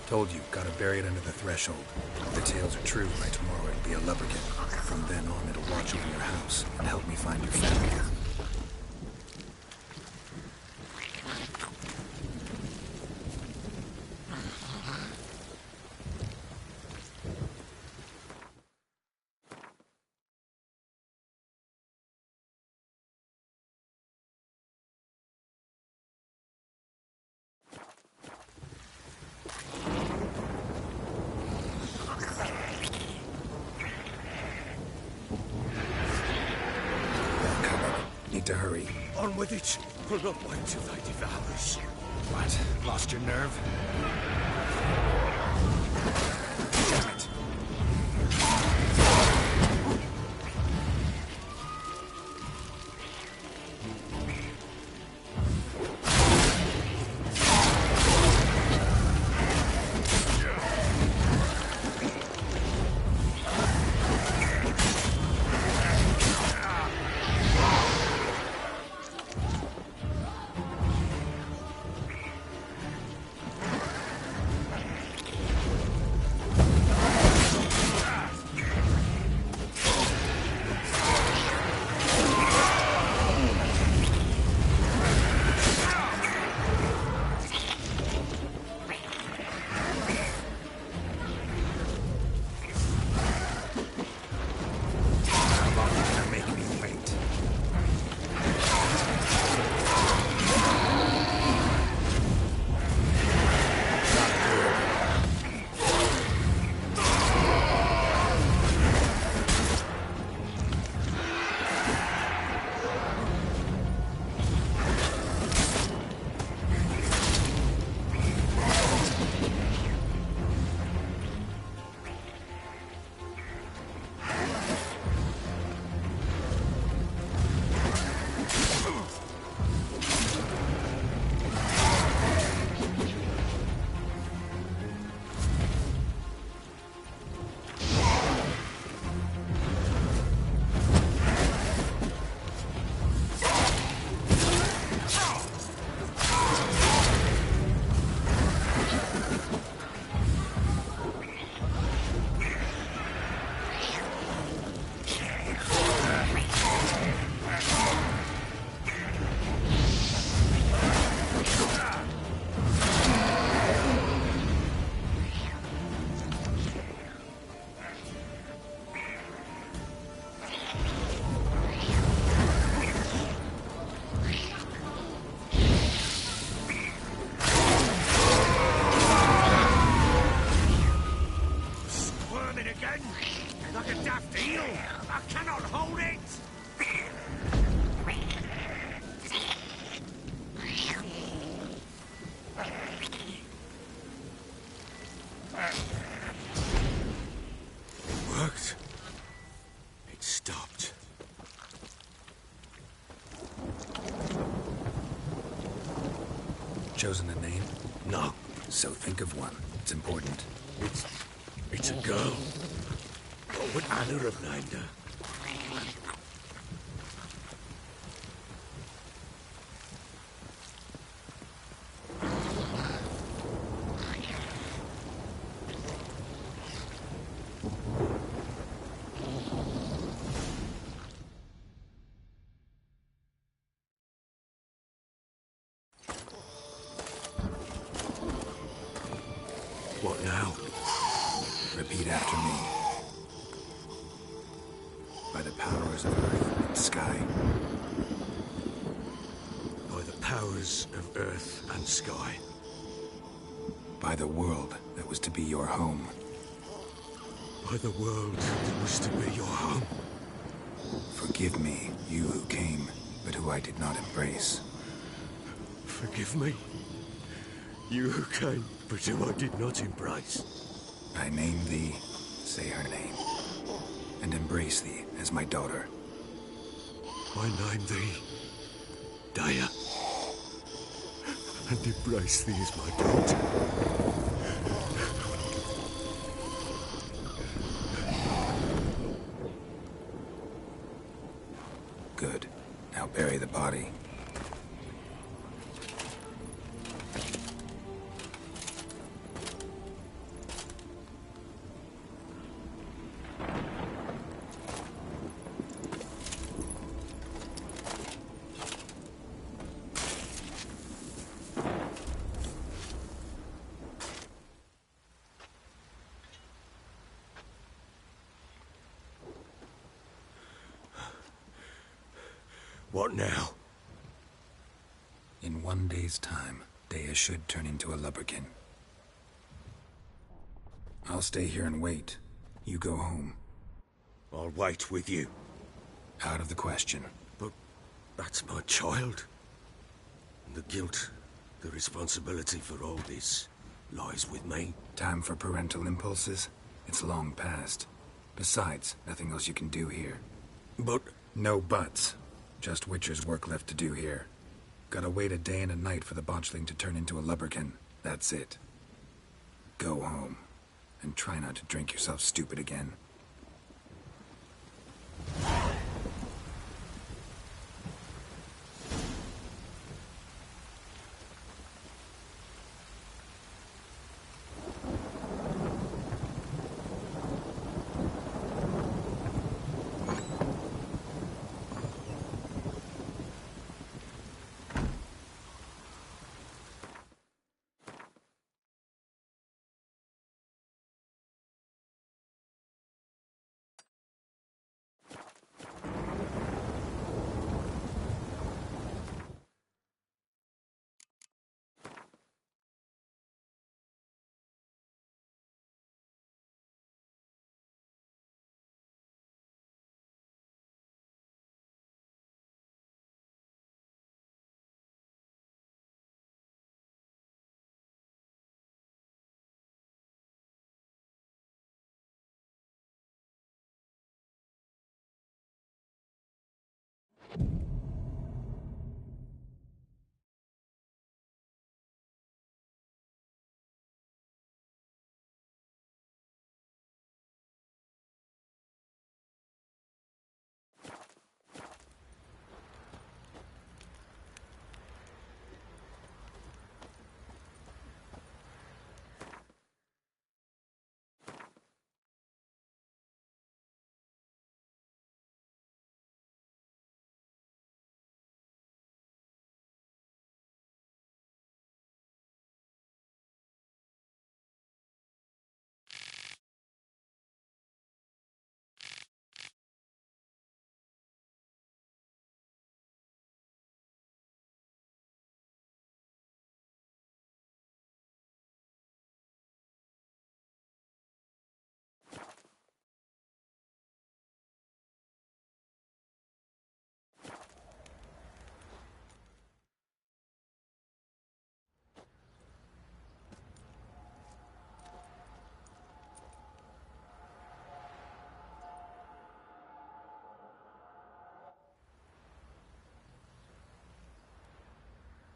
Told you, gotta bury it under the threshold. If the tales are true, by tomorrow it'll be a lubberkin. From then on, it'll watch over your house and help me find your family. Need to hurry. On with it. We'll not wait till they devour us. What? Lost your nerve? Damn it. Chosen a name? No. So think of one. It's important. It's a girl. What would Anna have named her? What now? Repeat after me. By the powers of earth and sky. By the powers of earth and sky. By the world that was to be your home. By the world that was to be your home. Forgive me, you who came, but who I did not embrace. Forgive me, You came, but who I did not embrace. I name thee, say her name, and embrace thee as my daughter. I name thee, Daya, and embrace thee as my daughter. Good. Now bury the body. What now? In 1 day's time, Dea should turn into a lubberkin. I'll stay here and wait. You go home. I'll wait with you. Out of the question. But that's my child. And the guilt, the responsibility for all this, lies with me. Time for parental impulses? It's long past. Besides, nothing else you can do here. But... No buts. Just Witcher's work left to do here. Gotta wait a day and a night for the botchling to turn into a lubberkin. That's it. Go home. And try not to drink yourself stupid again.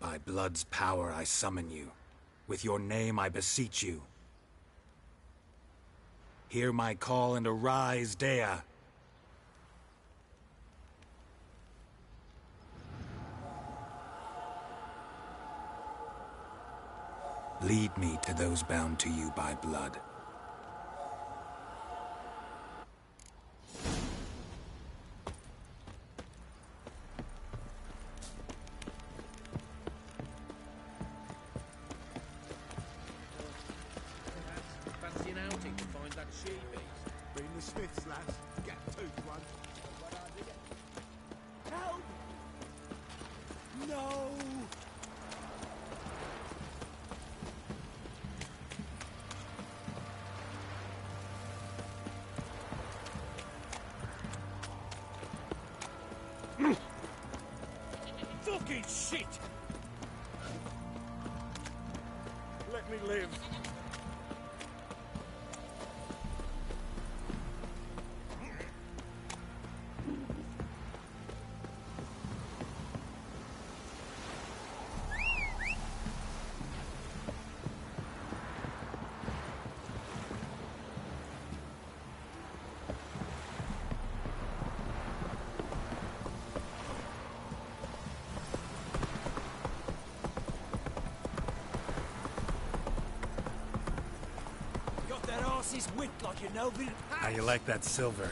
By blood's power I summon you. With your name I beseech you. Hear my call and arise, Dea. Lead me to those bound to you by blood. Fancy an outing to find that she-beast? Been the Smiths, lads. Get tooth one. Help! No! Fucking shit! me live. His wit like you know, Bill. How you like that silver?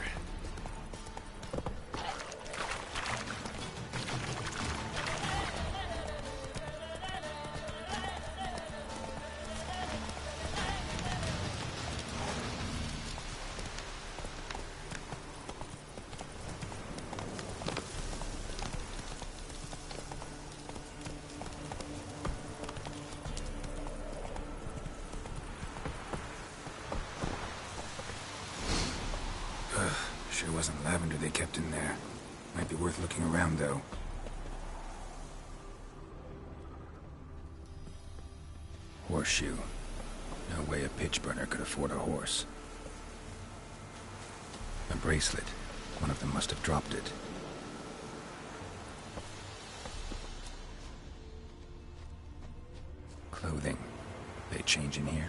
Sure wasn't lavender they kept in there. Might be worth looking around, though. Horseshoe. No way a pitch burner could afford a horse. A bracelet. One of them must have dropped it. Clothing. They change in here?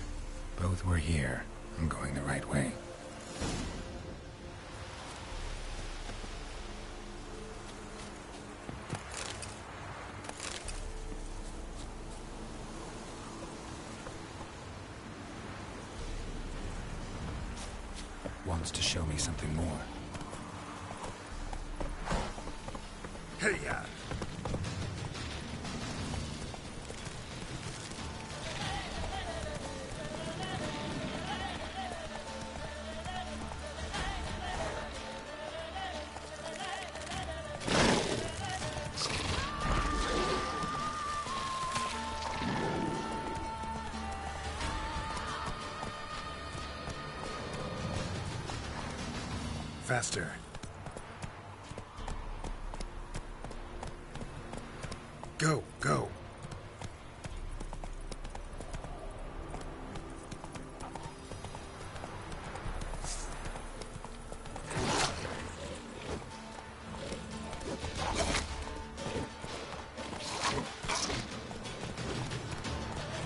Both were here. I'm going the right way. Wants to show me something more. Hey-ya! Faster. Go, go.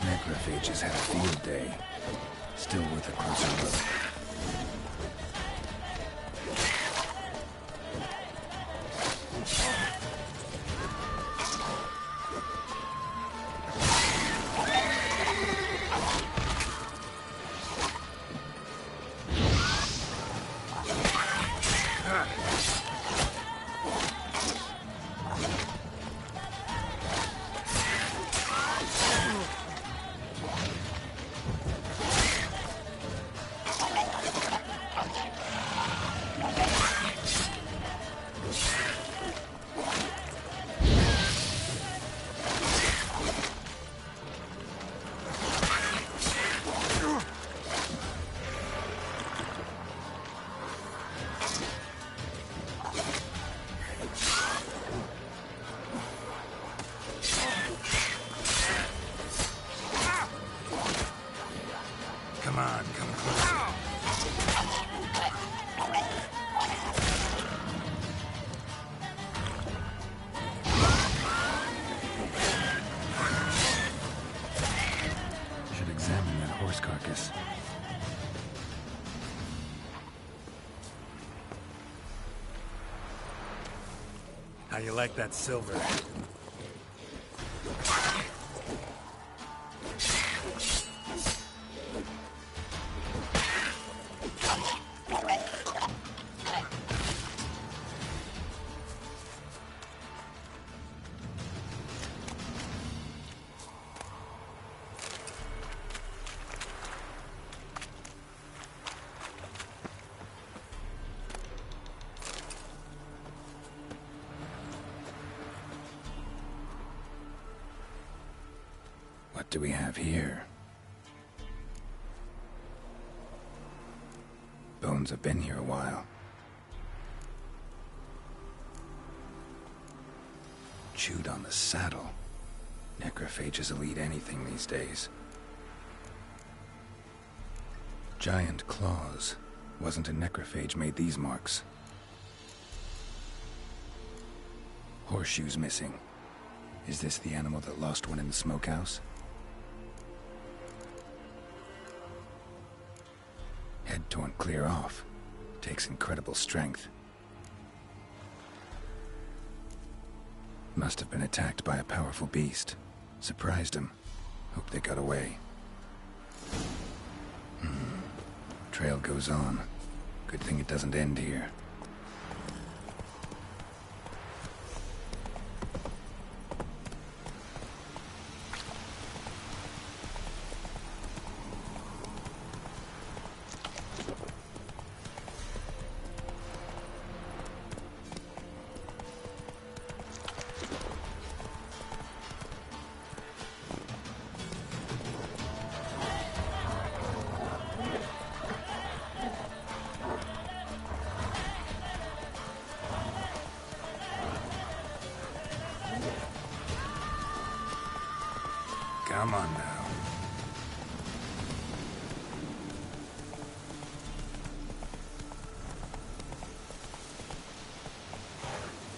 Necrophages had a field day. Still worth a closer look. Come on, come closer. Should examine that horse carcass. How you like that silver? What do we have here? Bones have been here a while. Chewed on the saddle. Necrophages will eat anything these days. Giant claws. Wasn't a necrophage made these marks. Horseshoes missing. Is this the animal that lost one in the smokehouse? Head torn clear off. Takes incredible strength. Must have been attacked by a powerful beast. Surprised him. Hope they got away. Trail goes on. Good thing it doesn't end here. Come on now.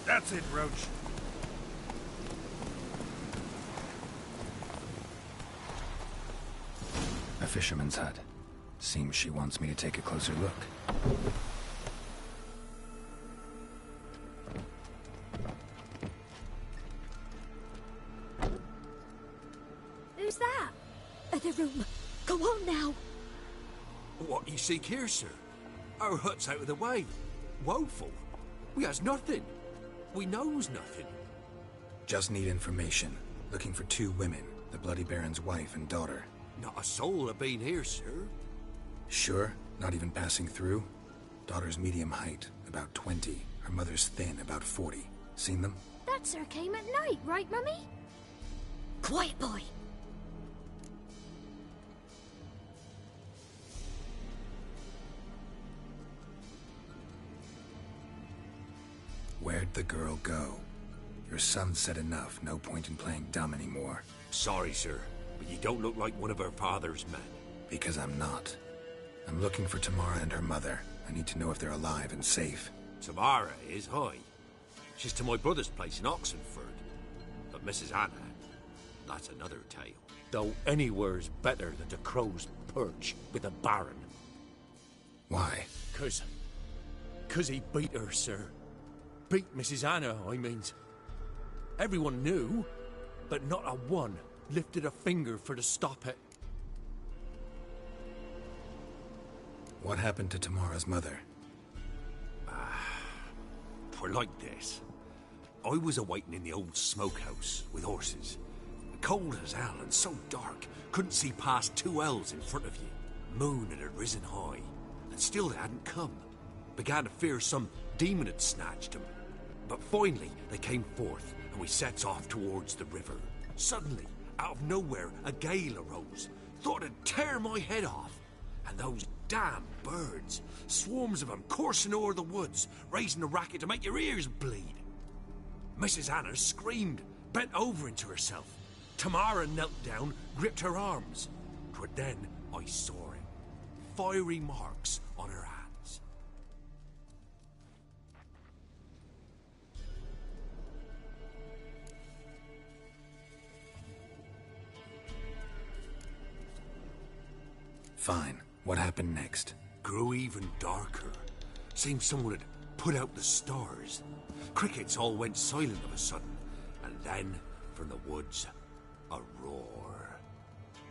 That's it, Roach. A fisherman's hut. Seems she wants me to take a closer look. Who's that? The room. Go on now. What you seek here, sir? Our hut's out of the way. Woeful. We has nothing. We knows nothing. Just need information. Looking for 2 women. The Bloody Baron's wife and daughter. Not a soul have been here, sir. Sure? Not even passing through? Daughter's medium height, about 20. Her mother's thin, about 40. Seen them? That sir came at night, right, Mummy? Quiet, boy. Where'd the girl go? Your son said enough. No point in playing dumb anymore. Sorry, sir, but you don't look like one of her father's men. Because I'm not. I'm looking for Tamara and her mother. I need to know if they're alive and safe. Tamara is, hi. She's to my brother's place in Oxenford. But Mrs. Anna, that's another tale. Though anywhere's better than the Crow's Perch with a Baron. Why? 'Cause he beat her, sir. Beat Mrs. Anna, I means. Everyone knew, but not a one lifted a finger for to stop it. What happened to Tamara's mother? For like this. I was awaiting in the old smokehouse with horses. Cold as hell and so dark, couldn't see past 2 ells in front of you. Moon had risen high, and still they hadn't come. Began to fear some demon had snatched them. But finally, they came forth, and we sets off towards the river. Suddenly, out of nowhere, a gale arose. Thought it'd tear my head off. And those damn birds, swarms of them coursing o'er the woods, raising a racket to make your ears bleed. Mrs. Anna screamed, bent over into herself. Tamara knelt down, gripped her arms. 'Twere then I saw it. Fiery marks on her hands. Fine. What happened next? Grew even darker. Seemed someone had put out the stars. Crickets all went silent of a sudden, and then, from the woods, a roar.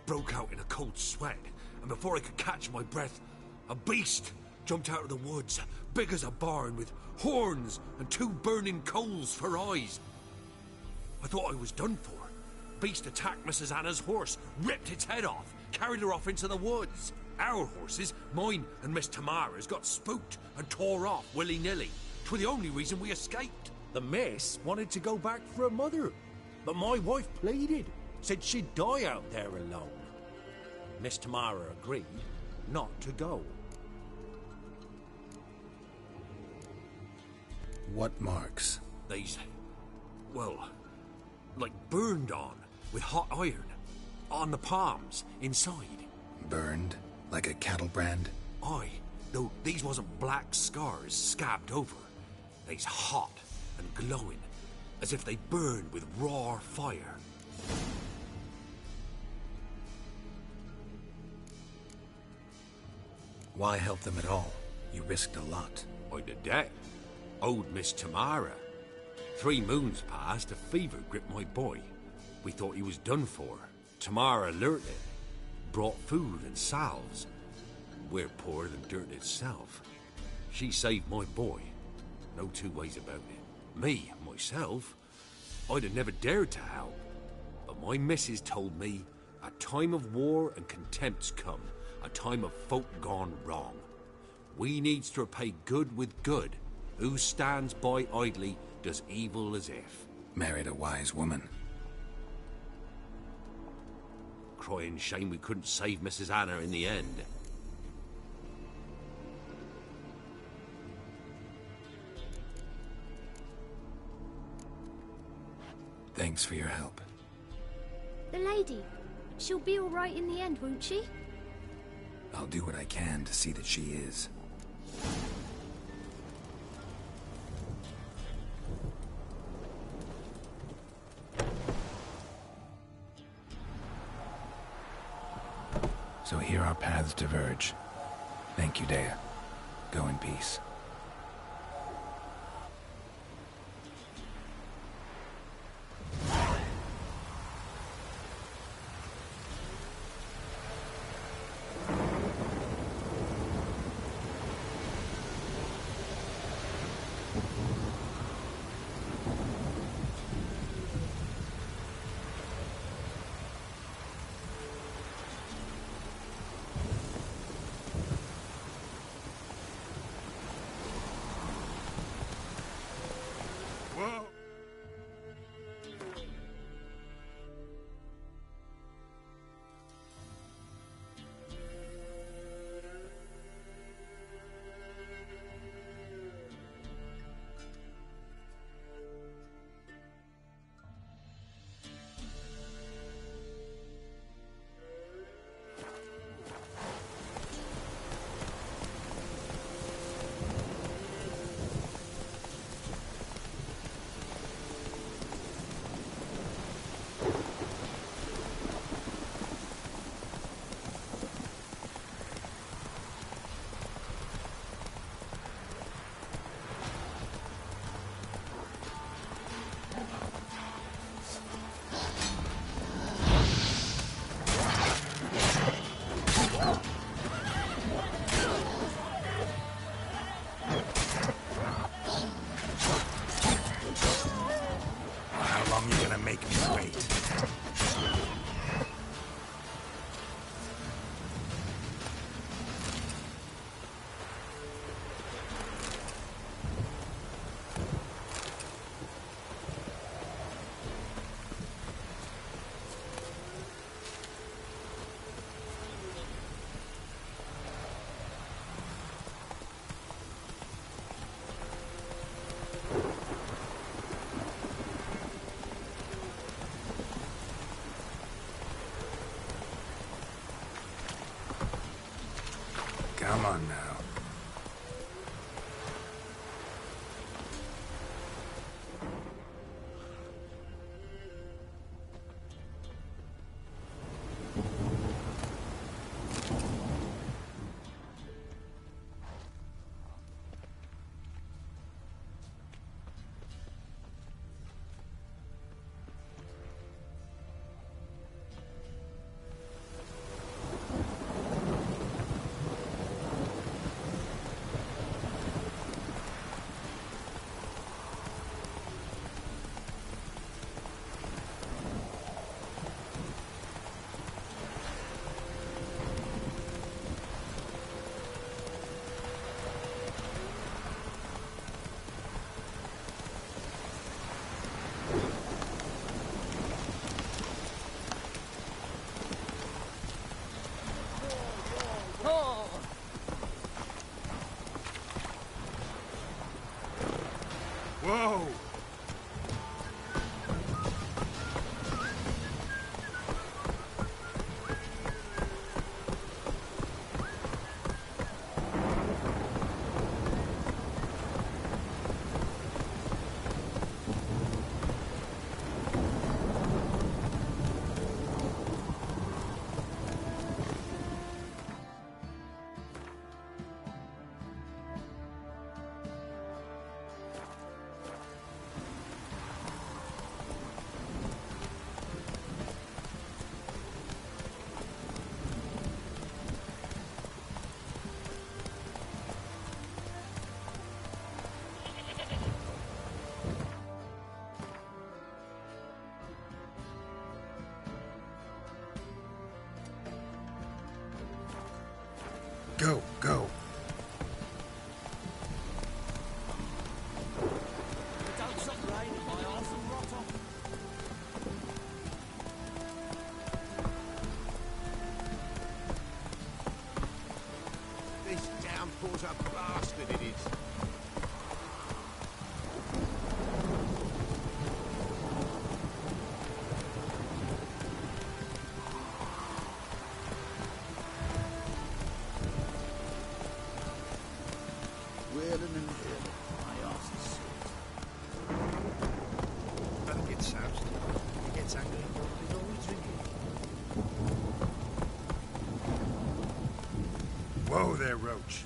Broke out in a cold sweat, and before I could catch my breath, a beast jumped out of the woods, big as a barn, with horns and 2 burning coals for eyes. I thought I was done for. Beast attacked Mrs. Anna's horse, ripped its head off, carried her off into the woods. Our horses, mine and Miss Tamara's, got spooked and tore off willy-nilly. 'Twere the only reason we escaped. The miss wanted to go back for her mother, but my wife pleaded, said she'd die out there alone. Miss Tamara agreed not to go. What marks? These, well, like burned on with hot iron. On the palms, inside. Burned? Like a cattle brand? Aye, though these wasn't black scars scabbed over. They's hot and glowing, as if they burned with raw fire. Why help them at all? You risked a lot. I'd a debt. Owed Miss Tamara. 3 moons passed, a fever gripped my boy. We thought he was done for. Tamara alerted, brought food and salves. We're poorer than dirt itself. She saved my boy. No 2 ways about it. Me, myself, I'd have never dared to help. But my missus told me a time of war and contempt's come. A time of folk gone wrong. We needs to repay good with good. Who stands by idly does evil as if. Married a wise woman. Crying shame we couldn't save Mrs. Anna in the end. Thanks for your help. The lady, she'll be all right in the end, won't she? I'll do what I can to see that she is. So here our paths diverge. Thank you, Dea. Go in peace. Come on now. Whoa! Downpour's a bastard, it is. Wailing and hailing. My arse is sore. Better get soused. He gets angry. He's always drinking. Whoa there, Roach.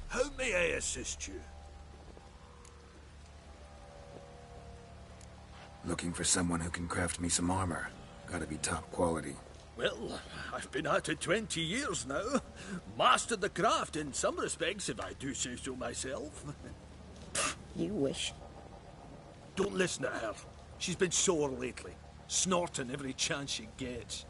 How may I assist you? Looking for someone who can craft me some armor. Gotta be top quality. Well, I've been at it 20 years now. Mastered the craft in some respects, if I do say so myself. You wish. Don't listen to her. She's been sore lately, snorting every chance she gets.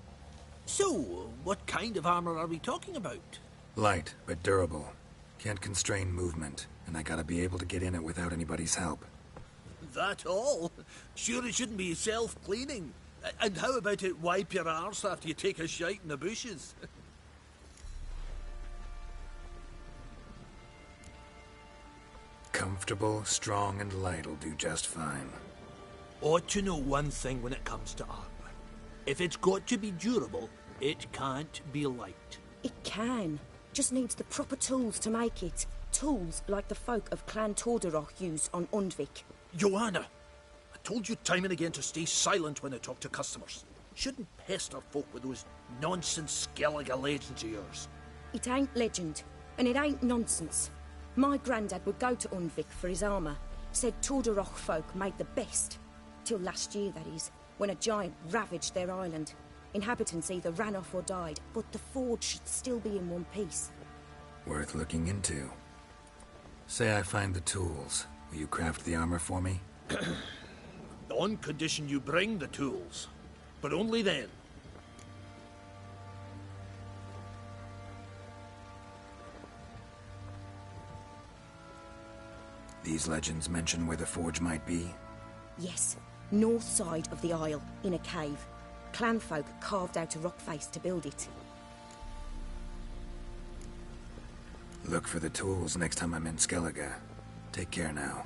So, what kind of armor are we talking about? Light, but durable. Can't constrain movement, and I gotta be able to get in it without anybody's help. That all? Sure it shouldn't be self-cleaning. And how about it wipe your arse after you take a shite in the bushes? Comfortable, strong, and light'll do just fine. Ought to know one thing when it comes to armor. If it's got to be durable, it can't be light. It can. Just needs the proper tools to make it. Tools like the folk of Clan Torderoch use on Undvik. Joanna, I told you time and again to stay silent when I talk to customers. Shouldn't pester folk with those nonsense Skellige legends of yours. It ain't legend, and it ain't nonsense. My granddad would go to Undvik for his armour. Said Torderoch folk made the best. Till last year, that is, when a giant ravaged their island. Inhabitants either ran off or died, but the forge should still be in one piece. Worth looking into. Say I find the tools. Will you craft the armor for me? On condition you bring the tools. But only then. These legends mention where the forge might be? Yes, north side of the isle, in a cave. Clanfolk carved out a rock face to build it. Look for the tools next time I'm in Skellige. Take care now.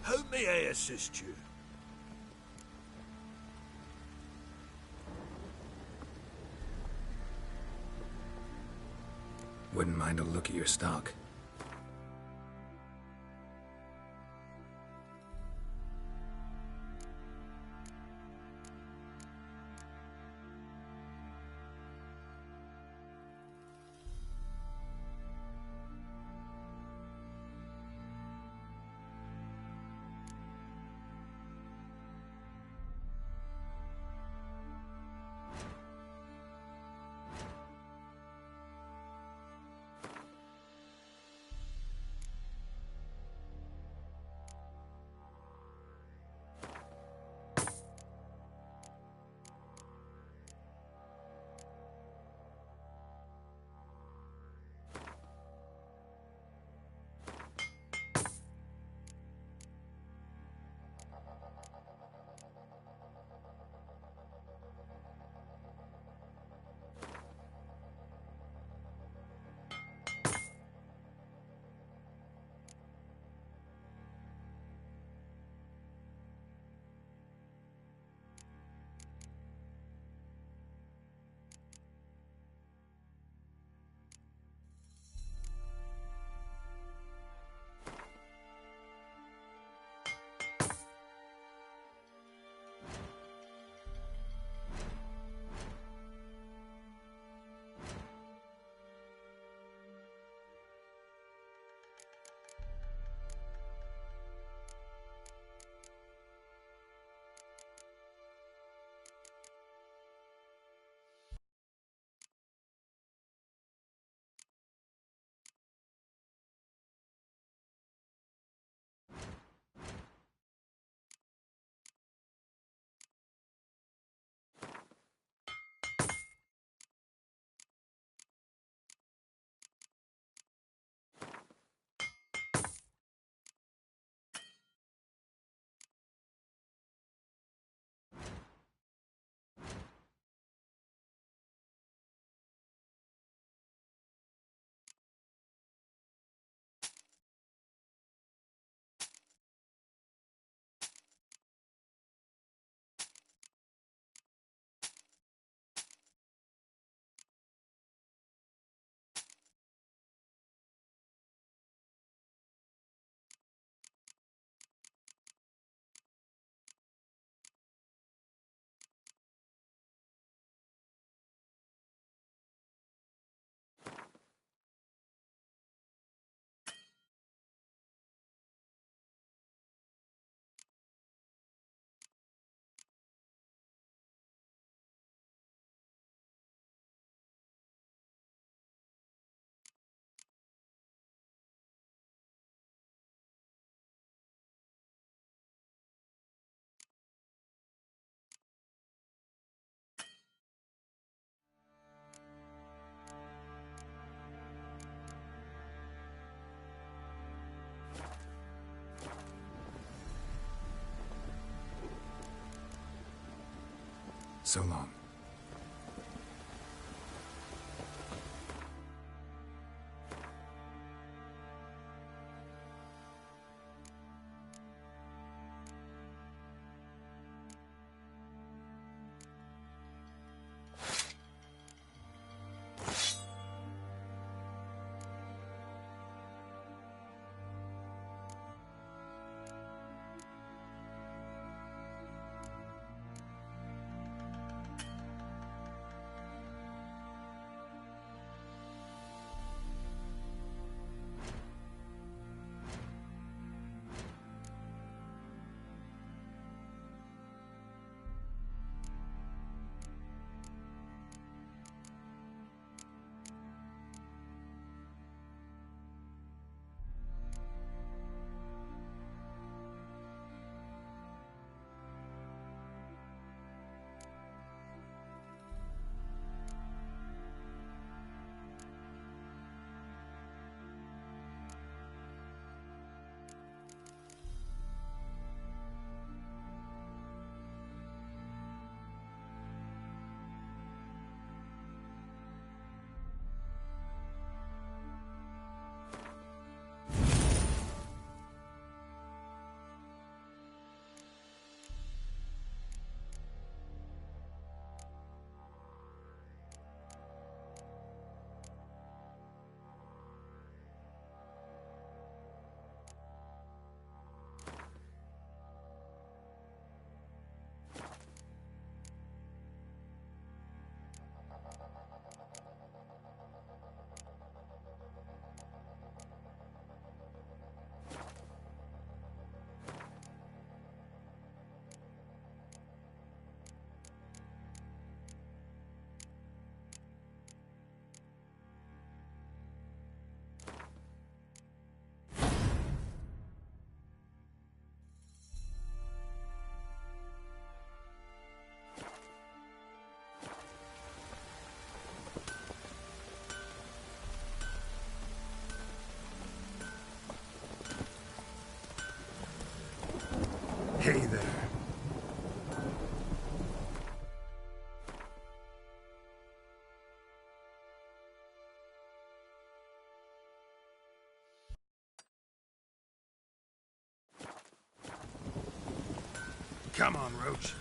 How may I assist you? Wouldn't mind a look at your stock. So long. Hey there. Come on, Roach.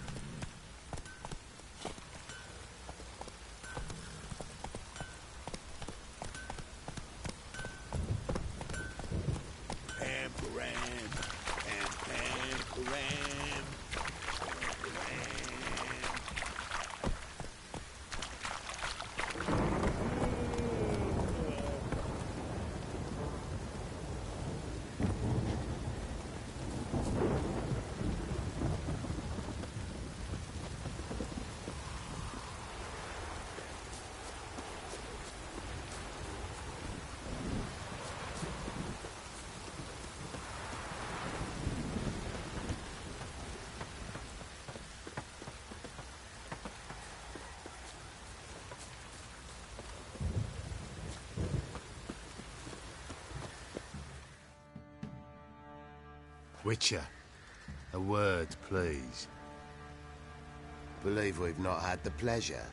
Witcher, a word, please. Believe we've not had the pleasure.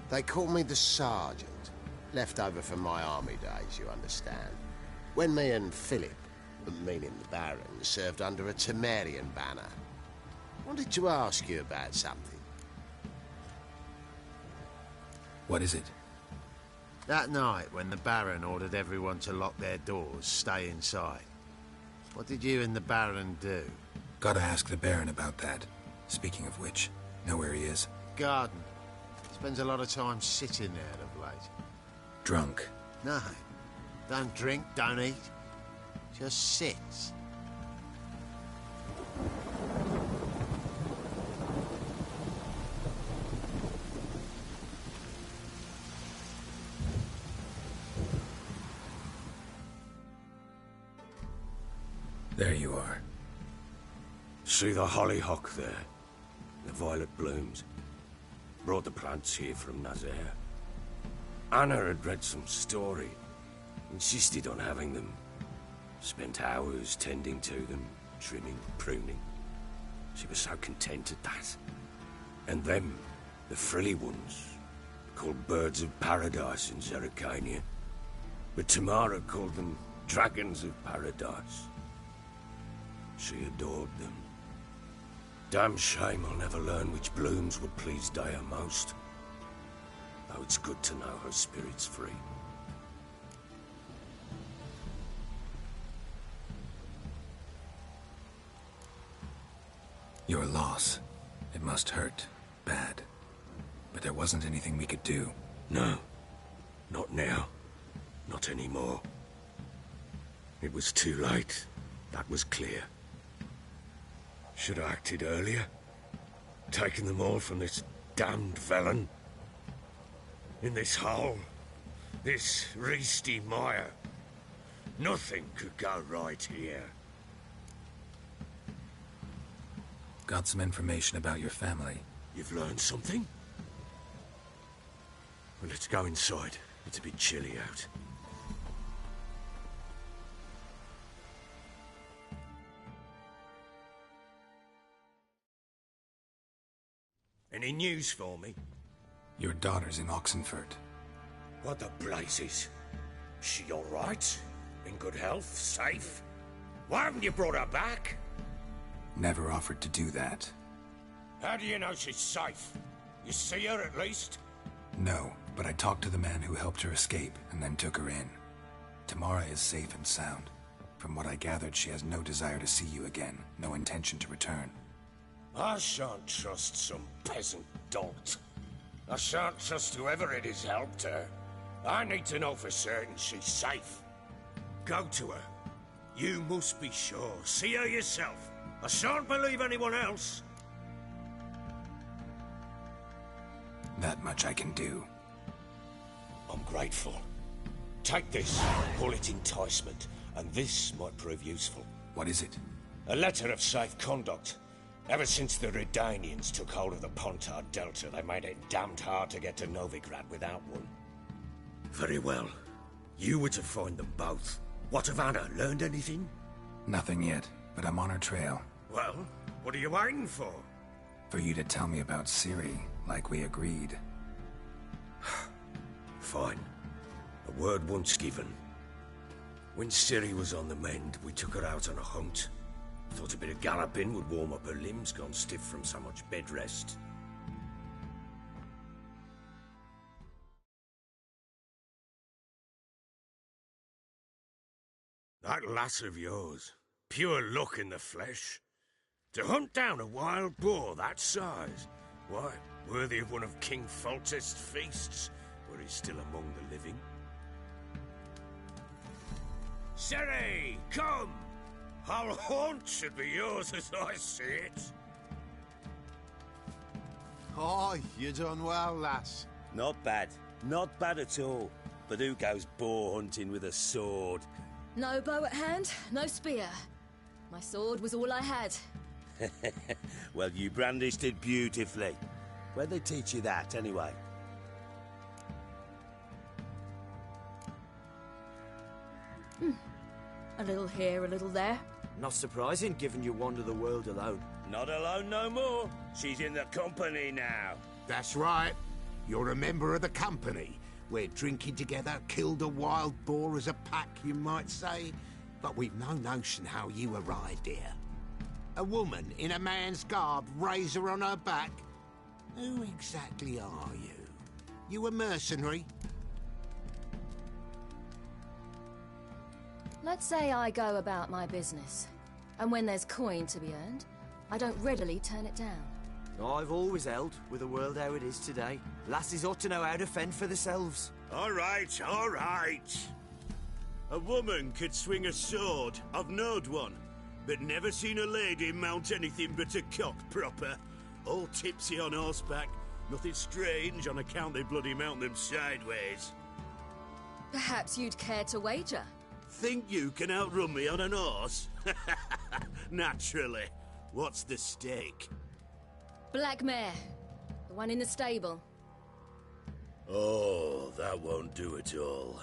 They call me the Sergeant. Left over from my army days, you understand. When me and Philip, meaning the Baron, served under a Temerian banner. Wanted to ask you about something. What is it? That night when the Baron ordered everyone to lock their doors, stay inside. What did you and the Baron do? Gotta ask the Baron about that. Speaking of which, know where he is? Garden. Spends a lot of time sitting there of late. Drunk? No. Don't drink, don't eat. Just sits. There you are. See the hollyhock there? The violet blooms. Brought the plants here from Nazaire. Anna had read some story. Insisted on having them. Spent hours tending to them, trimming, pruning. She was so content at that. And them, The frilly ones, called birds of paradise in Zerrikania. But Tamara called them dragons of paradise. She adored them. Damn shame I'll never learn which blooms would please Dea most. Though it's good to know her spirit's free. Your loss. It must hurt. Bad. But there wasn't anything we could do. No. Not now. Not anymore. It was too late. That was clear. Should have acted earlier. Taken them all from this damned Velen. In this hole. This reesty mire. Nothing could go right here. Got some information about your family. You've learned something? Well, let's go inside. It's a bit chilly out. Any news for me? Your daughter's in Oxenfurt. What the blazes? She all right? In good health? Safe? Why haven't you brought her back? Never offered to do that. How do you know she's safe? You see her at least? No, but I talked to the man who helped her escape and then took her in. Tamara is safe and sound. From what I gathered, she has no desire to see you again, no intention to return. I shan't trust some peasant dolt. I shan't trust whoever it is helped her. I need to know for certain she's safe. Go to her. You must be sure. See her yourself. I shan't believe anyone else. That much I can do. I'm grateful. Take this. Call it enticement. And this might prove useful. What is it? A letter of safe conduct. Ever since the Redanians took hold of the Pontard Delta, they made it damned hard to get to Novigrad without one. Very well. You were to find them both. What of Anna? Learned anything? Nothing yet, but I'm on her trail. Well, what are you waiting for? For you to tell me about Ciri, like we agreed. Fine. A word once given. When Ciri was on the mend, we took her out on a hunt. Thought a bit of galloping would warm up her limbs, gone stiff from so much bed rest. That lass of yours, pure luck in the flesh. To hunt down a wild boar that size, why, worthy of one of King Foltest's feasts, where he's still among the living. Ciri, come! Our haunt should be yours as I see it. Oh, you done well, lass. Not bad. Not bad at all. But who goes boar hunting with a sword? No bow at hand, no spear. My sword was all I had. Well, you brandished it beautifully. Where'd they teach you that, anyway? A little here, a little there. Not surprising, given you wander the world alone. Not alone no more. She's in the company now. That's right. You're a member of the company. We're drinking together, killed a wild boar as a pack, you might say. But we've no notion how you arrived here. A woman in a man's garb, razor on her back. Who exactly are you? You a mercenary? Let's say I go about my business. And when there's coin to be earned, I don't readily turn it down. I've always held, with the world how it is today, lasses ought to know how to fend for themselves. All right, all right. A woman could swing a sword. I've knowed one. But never seen a lady mount anything but a cock proper. All tipsy on horseback. Nothing strange on account they bloody mount them sideways. Perhaps you'd care to wager? Think you can outrun me on an horse? Naturally. What's the stake? Black mare. The one in the stable. Oh, that won't do at all.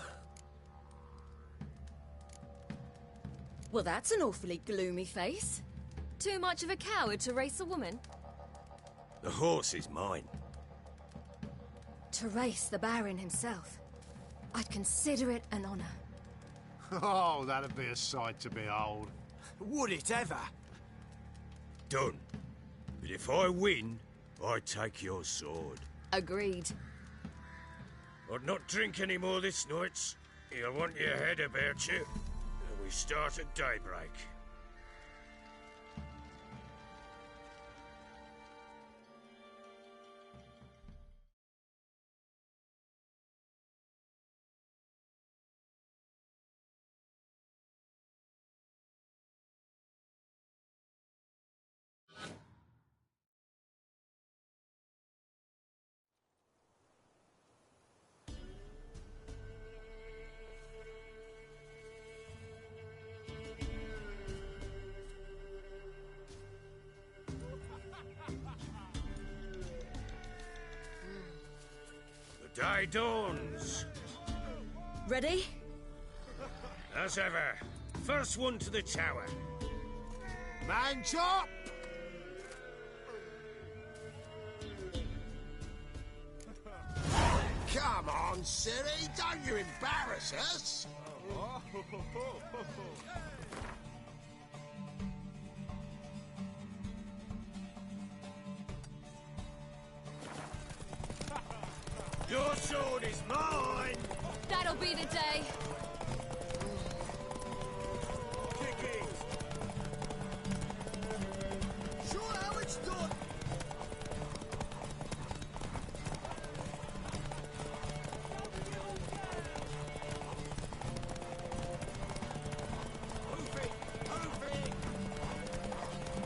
Well, that's an awfully gloomy face. Too much of a coward to race a woman? The horse is mine. to race the Baron himself, I'd consider it an honor. Oh, that'd be a sight to behold. Would it ever? Done. But if I win, I take your sword. Agreed. I'd not drink any more this night. You'll want your head about you. And we start at daybreak. The day dawns. Ready? As ever. First one to the tower. Man chop! Come on, Siri, don't you embarrass us! Your sword is mine! That'll be the day. Kicking! Show how it's done! Moving! Moving!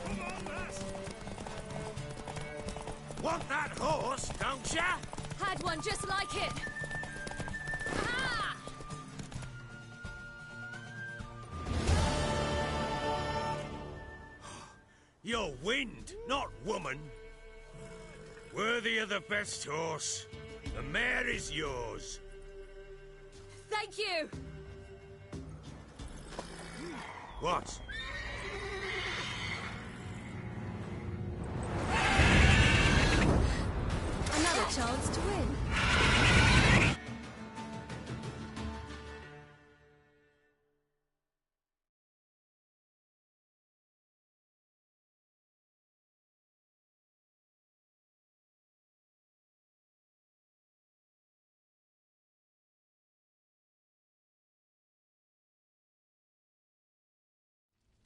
Come on, lass! Want that horse, don't ya? Had one just like it. Ah! You're wind, not woman. Worthy of the best horse. The mare is yours. Thank you. What? Another chance to win.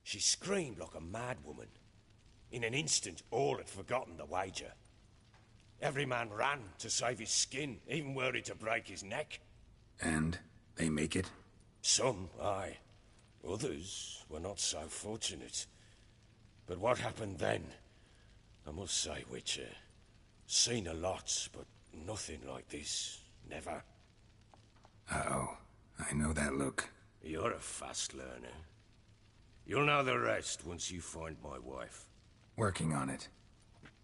She screamed like a mad woman. In an instant, all had forgotten the wager. Every man ran to save his skin, even were it to break his neck. And they make it? Some, aye. Others were not so fortunate. But what happened then? I must say, Witcher, seen a lot, but nothing like this. Never. Uh-oh. I know that look. You're a fast learner. You'll know the rest once you find my wife. Working on it.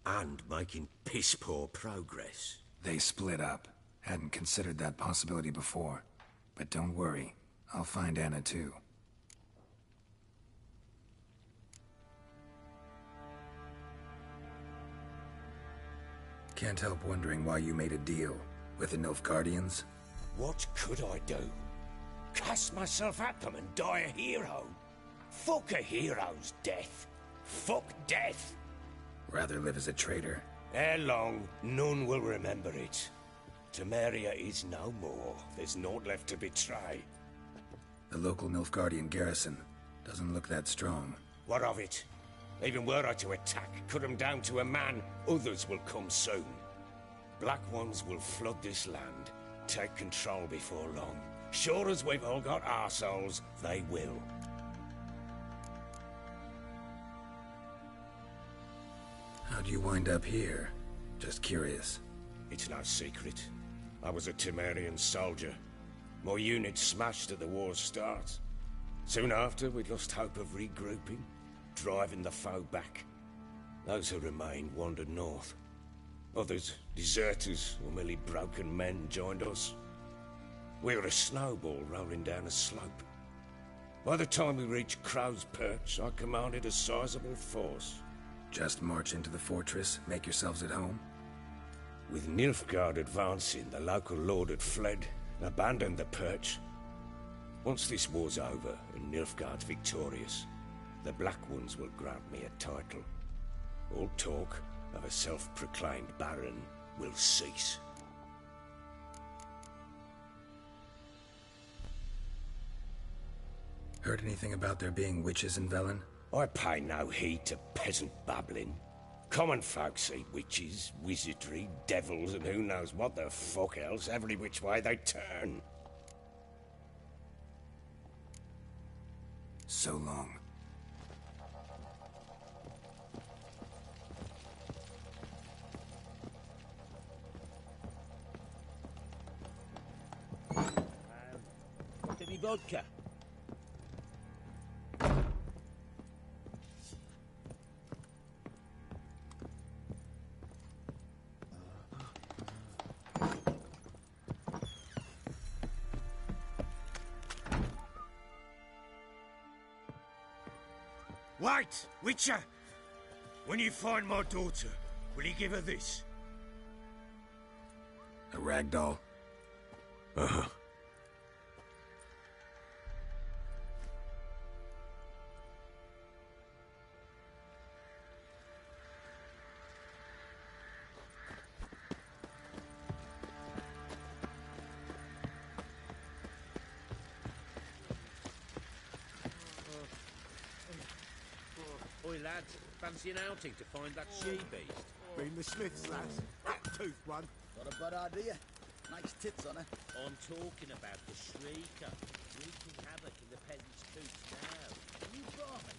And making piss-poor progress. They split up. Hadn't considered that possibility before. But don't worry. I'll find Anna too. Can't help wondering why you made a deal with the Nilfgaardians. What could I do? Cast myself at them and die a hero? Fuck a hero's death. Fuck death. Rather live as a traitor. Ere long, none will remember it. Temeria is no more. There's naught left to betray. The local Nilfgaardian garrison doesn't look that strong. What of it? Even were I to attack, cut them down to a man, others will come soon. Black ones will flood this land, take control before long. Sure as we've all got arseholes, they will. How'd you wind up here? Just curious. It's no secret. I was a Temerian soldier. My unit smashed at the war's start. Soon after, we'd lost hope of regrouping, driving the foe back. Those who remained wandered north. Others, deserters or merely broken men, joined us. We were a snowball rolling down a slope. By the time we reached Crow's Perch, I commanded a sizable force. Just march into the fortress, make yourselves at home? With Nilfgaard advancing, the local lord had fled, abandoned the perch. Once this war's over and Nilfgaard's victorious, the Black Ones will grant me a title. All talk of a self-proclaimed baron will cease. Heard anything about there being witches in Velen? I pay no heed to peasant babbling. Common folk see witches, wizardry, devils, and who knows what the fuck else every which way they turn. So long. Any vodka? Wait, Witcher! When you find my daughter, will you give her this? A rag doll? Uh-huh. Oi, lads, fancy an outing to find that she-beast? Been the Smiths, lads. That tooth one. Got a bad idea. Nice tits on her. I'm talking about the Shrieker, wreaking havoc in the peasants' tooths now. You barman.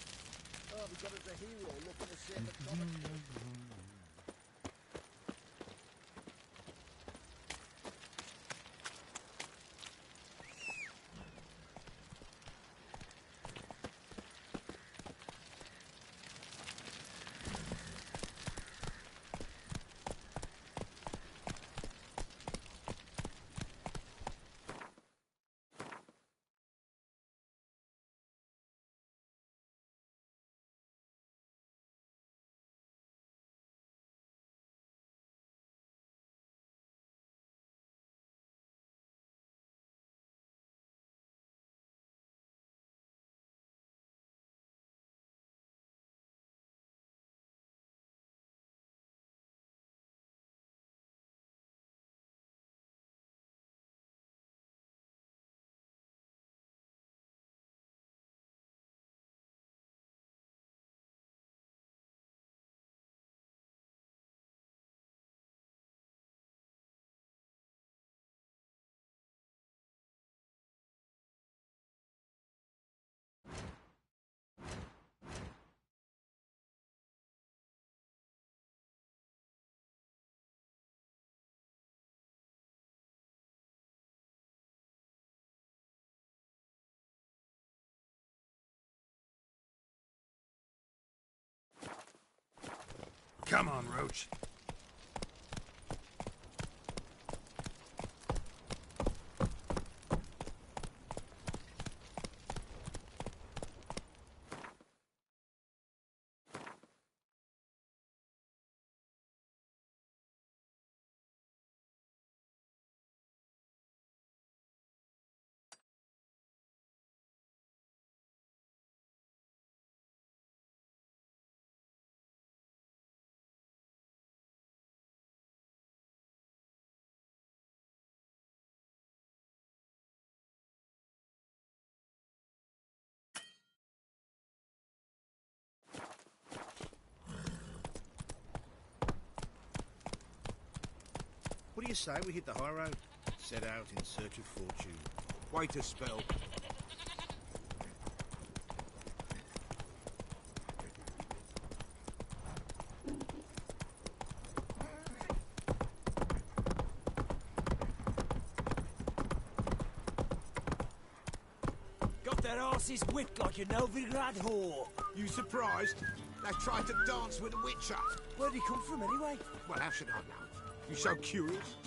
Oh, we got us a hero looking to save the common. Come on, Roach. What do you say we hit the high road? Set out in search of fortune. Wait a spell. Got their asses whipped like a Novigrad whore. You surprised? They tried to dance with a witcher. Where'd he come from, anyway? Well, how should I know? You so curious?